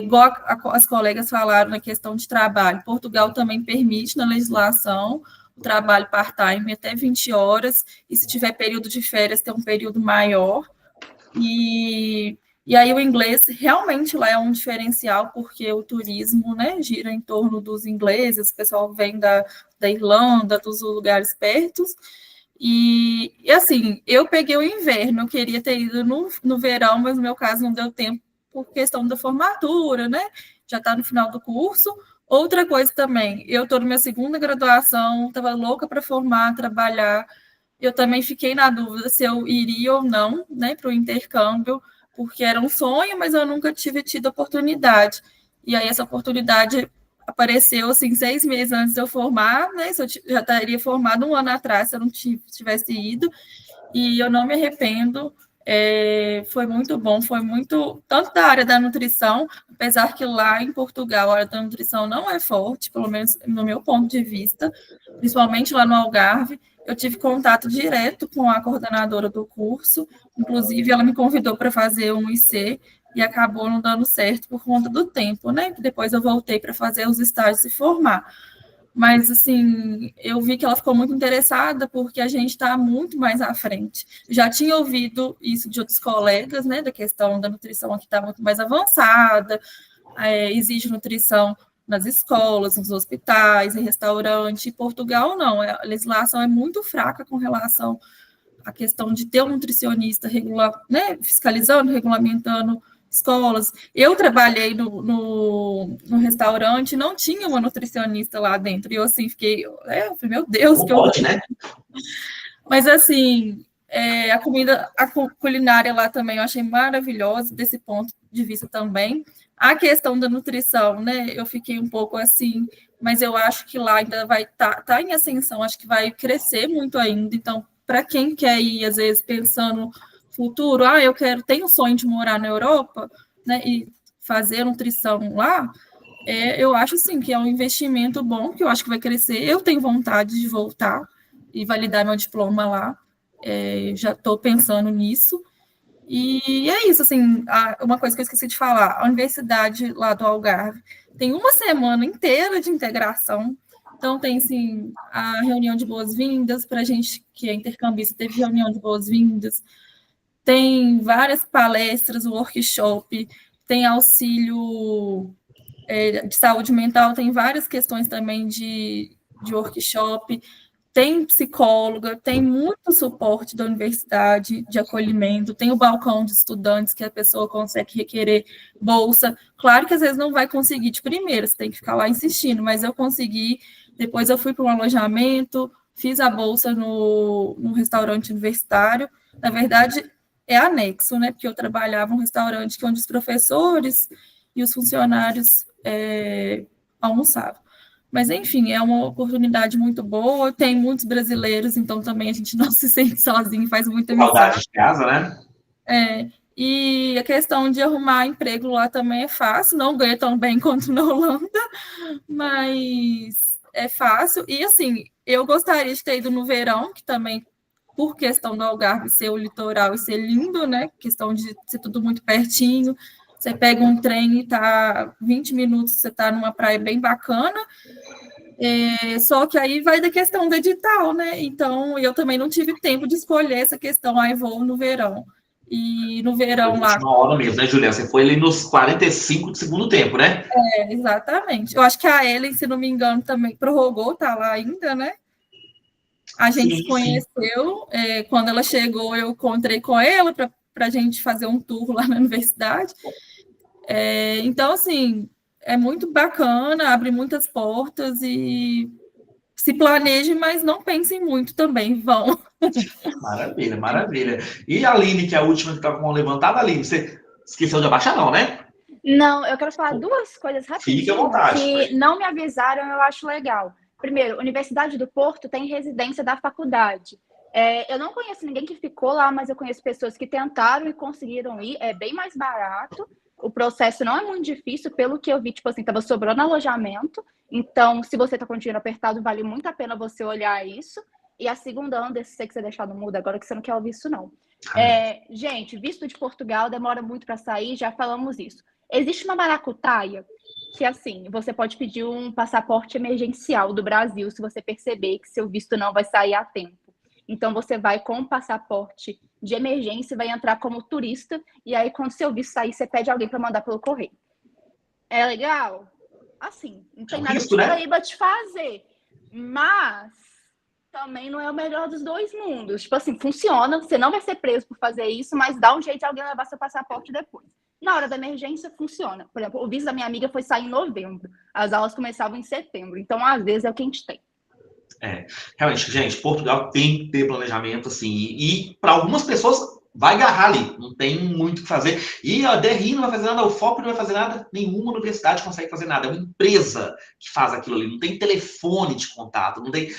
igual as colegas falaram na questão de trabalho. Portugal também permite na legislação o trabalho part-time até 20 horas, e se tiver período de férias, tem um período maior. E aí o inglês realmente lá é um diferencial, porque o turismo, né, gira em torno dos ingleses, o pessoal vem da Irlanda, dos lugares perto. E assim, eu peguei o inverno, eu queria ter ido no verão, mas no meu caso não deu tempo por questão da formatura, né? Já está no final do curso. Outra coisa também, eu estou na minha segunda graduação, estava louca para formar, trabalhar. Eu também fiquei na dúvida se eu iria ou não, né, para o intercâmbio, porque era um sonho, mas eu nunca tive tido oportunidade. E aí essa oportunidade apareceu, assim, 6 meses antes de eu formar, né, se eu já estaria formado um ano atrás, se eu não tivesse ido, e eu não me arrependo, foi muito bom, foi muito, tanto da área da nutrição, apesar que lá em Portugal a área da nutrição não é forte, pelo menos no meu ponto de vista, principalmente lá no Algarve. Eu tive contato direto com a coordenadora do curso, inclusive ela me convidou para fazer um IC e acabou não dando certo por conta do tempo, né? Depois eu voltei para fazer os estágios e formar. Mas, assim, eu vi que ela ficou muito interessada porque a gente está muito mais à frente. Já tinha ouvido isso de outros colegas, né? Da questão da nutrição aqui está muito mais avançada, exige nutrição nas escolas, nos hospitais, em restaurante. Em Portugal, não. A legislação é muito fraca com relação à questão de ter um nutricionista né, fiscalizando, regulamentando escolas. Eu trabalhei no restaurante, não tinha uma nutricionista lá dentro. E eu, assim, fiquei... eu falei, meu Deus, que pode, né? Mas, assim, a culinária lá também eu achei maravilhosa, desse ponto de vista também. A questão da nutrição, né, eu fiquei um pouco assim, mas eu acho que lá ainda vai tá em ascensão, acho que vai crescer muito ainda. Então, para quem quer ir, às vezes, pensando no futuro, tenho o sonho de morar na Europa, né, e fazer nutrição lá, eu acho, sim, que é um investimento bom, que eu acho que vai crescer. Eu tenho vontade de voltar e validar meu diploma lá, já estou pensando nisso. E é isso, assim, uma coisa que eu esqueci de falar, a universidade lá do Algarve tem uma semana inteira de integração, então tem, assim, a reunião de boas-vindas, para a gente que é intercambista, teve reunião de boas-vindas, tem várias palestras, workshop, tem auxílio de saúde mental, tem várias questões também de workshop, tem psicóloga, tem muito suporte da universidade de acolhimento, tem o balcão de estudantes que a pessoa consegue requerer bolsa. Claro que às vezes não vai conseguir de primeira, você tem que ficar lá insistindo, mas eu consegui. Depois eu fui para um alojamento, fiz a bolsa no restaurante universitário. Na verdade, é anexo, né? Porque eu trabalhava em um restaurante onde os professores e os funcionários almoçavam. Mas, enfim, é uma oportunidade muito boa, tem muitos brasileiros, então também a gente não se sente sozinho, faz muita amizade. Saudade de casa, né? E a questão de arrumar emprego lá também é fácil, não ganha tão bem quanto na Holanda, mas é fácil. E, assim, eu gostaria de ter ido no verão, que também, por questão do Algarve ser o litoral e ser lindo, né? Questão de ser tudo muito pertinho. Você pega um trem e tá 20 minutos, você está numa praia bem bacana, só que aí vai da questão do edital, né? Então, eu também não tive tempo de escolher essa questão, vou no verão. E no verão lá... Uma hora mesmo, né, Juliana? Você foi ali nos 45 do segundo tempo, né? Exatamente. Eu acho que a Ellen, se não me engano, também prorrogou, tá lá ainda, né? A gente se Sim, conheceu, quando ela chegou, eu encontrei com ela para a gente fazer um tour lá na universidade. Então, assim, é muito bacana, abre muitas portas e se planejem, mas não pensem muito também, vão. Maravilha, maravilha. E a Aline, que é a última que está com a mão levantada, Aline, você esqueceu de abaixar, não, né? Não, eu quero falar duas coisas Fique à rapidinho vontade. que não me avisaram, eu acho legal. Primeiro, Universidade do Porto tem residência da faculdade. Eu não conheço ninguém que ficou lá, mas eu conheço pessoas que tentaram e conseguiram ir. É bem mais barato. O processo não é muito difícil, pelo que eu vi, tipo assim, estava sobrando alojamento. Então, se você está com o dinheiro apertado, vale muito a pena você olhar isso. E a segunda, Anderson, sei que você deixar no mudo agora, que você não quer ouvir isso, não. Gente, visto de Portugal demora muito para sair, já falamos isso. Existe uma maracutaia que, assim, você pode pedir um passaporte emergencial do Brasil se você perceber que seu visto não vai sair a tempo. Então, você vai com um passaporte de emergência e vai entrar como turista, e aí, quando seu visto sair, você pede alguém para mandar pelo correio. É legal? Assim, não tem nada que proíba te fazer, mas também não é o melhor dos dois mundos. Tipo assim, funciona, você não vai ser preso por fazer isso, mas dá um jeito de alguém levar seu passaporte depois. Na hora da emergência, funciona. Por exemplo, o visto da minha amiga foi sair em novembro. As aulas começavam em setembro. Então, às vezes, é o que a gente tem. Realmente, gente, Portugal tem que ter planejamento, assim, e para algumas pessoas vai agarrar ali, não tem muito o que fazer. E a DRI não vai fazer nada, o FOP não vai fazer nada, nenhuma universidade consegue fazer nada. É uma empresa que faz aquilo ali, não tem telefone de contato, não tem.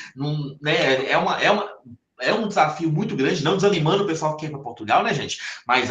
Né, é um desafio muito grande, não desanimando o pessoal que quer ir para Portugal, né, gente? Mas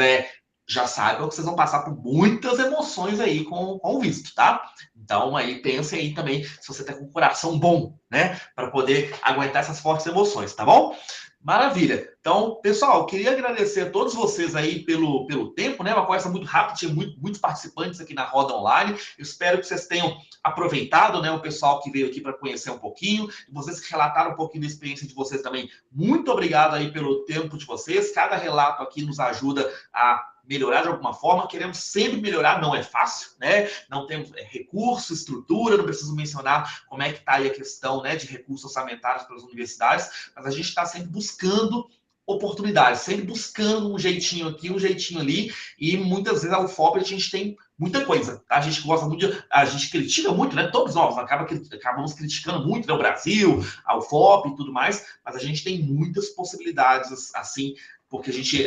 já saibam que vocês vão passar por muitas emoções aí com o visto, tá? Então, aí pensem aí também se você tá com um coração bom, né? Para poder aguentar essas fortes emoções, tá bom? Maravilha. Então, pessoal, queria agradecer a todos vocês aí pelo tempo, né? Uma conversa muito rápida, tinha muitos participantes aqui na roda online. Eu espero que vocês tenham aproveitado, né? O pessoal que veio aqui para conhecer um pouquinho, e vocês que relataram um pouquinho da experiência de vocês também. Muito obrigado aí pelo tempo de vocês. Cada relato aqui nos ajuda a melhorar de alguma forma, queremos sempre melhorar, não é fácil, né? Não temos recurso, estrutura, não preciso mencionar como é que está aí a questão, né, de recursos orçamentários para as universidades, mas a gente está sempre buscando oportunidades, sempre buscando um jeitinho aqui, um jeitinho ali, e muitas vezes a UFOP a gente tem muita coisa, tá? A gente gosta muito, a gente critica muito, né? Todos nós acabamos criticando muito, né? O Brasil, a UFOP e tudo mais, mas a gente tem muitas possibilidades, assim, porque a gente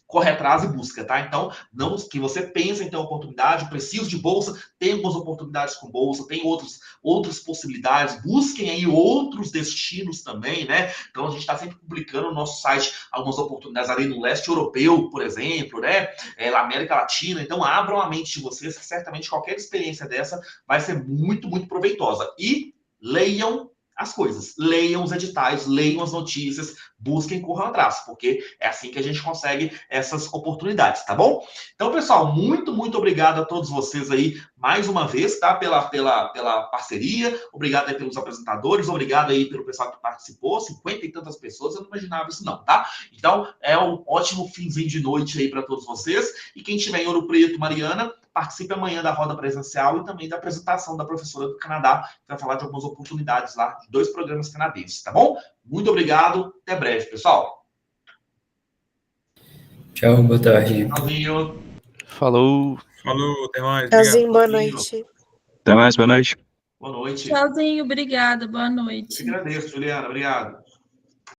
corre atrás e busca, tá? Então, não que você pense em ter oportunidade, preciso de bolsa, tem algumas oportunidades com bolsa, tem outras possibilidades, busquem aí outros destinos também, né? Então, a gente está sempre publicando no nosso site algumas oportunidades ali no leste europeu, por exemplo, né? Na América Latina. Então, abram a mente de vocês, que certamente qualquer experiência dessa vai ser muito, muito proveitosa. E leiam as coisas, leiam os editais, leiam as notícias, busquem, corram atrás, porque é assim que a gente consegue essas oportunidades, tá bom? Então, pessoal, muito, muito obrigado a todos vocês aí, mais uma vez, tá? Pela parceria, obrigado aí pelos apresentadores, obrigado aí pelo pessoal que participou, 50 e tantas pessoas, eu não imaginava isso não, tá? Então, é um ótimo finzinho de noite aí para todos vocês, e quem estiver em Ouro Preto, Mariana, participe amanhã da roda presencial e também da apresentação da professora do Canadá, que vai falar de algumas oportunidades lá, de 2 programas canadenses, tá bom? Muito obrigado, até breve, pessoal. Tchau, boa tarde. Tchauzinho. Falou. Falou, até mais. Tchauzinho, boa noite. Até mais, boa noite. Boa noite. Tchauzinho, obrigada, boa noite. Eu que agradeço, Juliana, obrigado.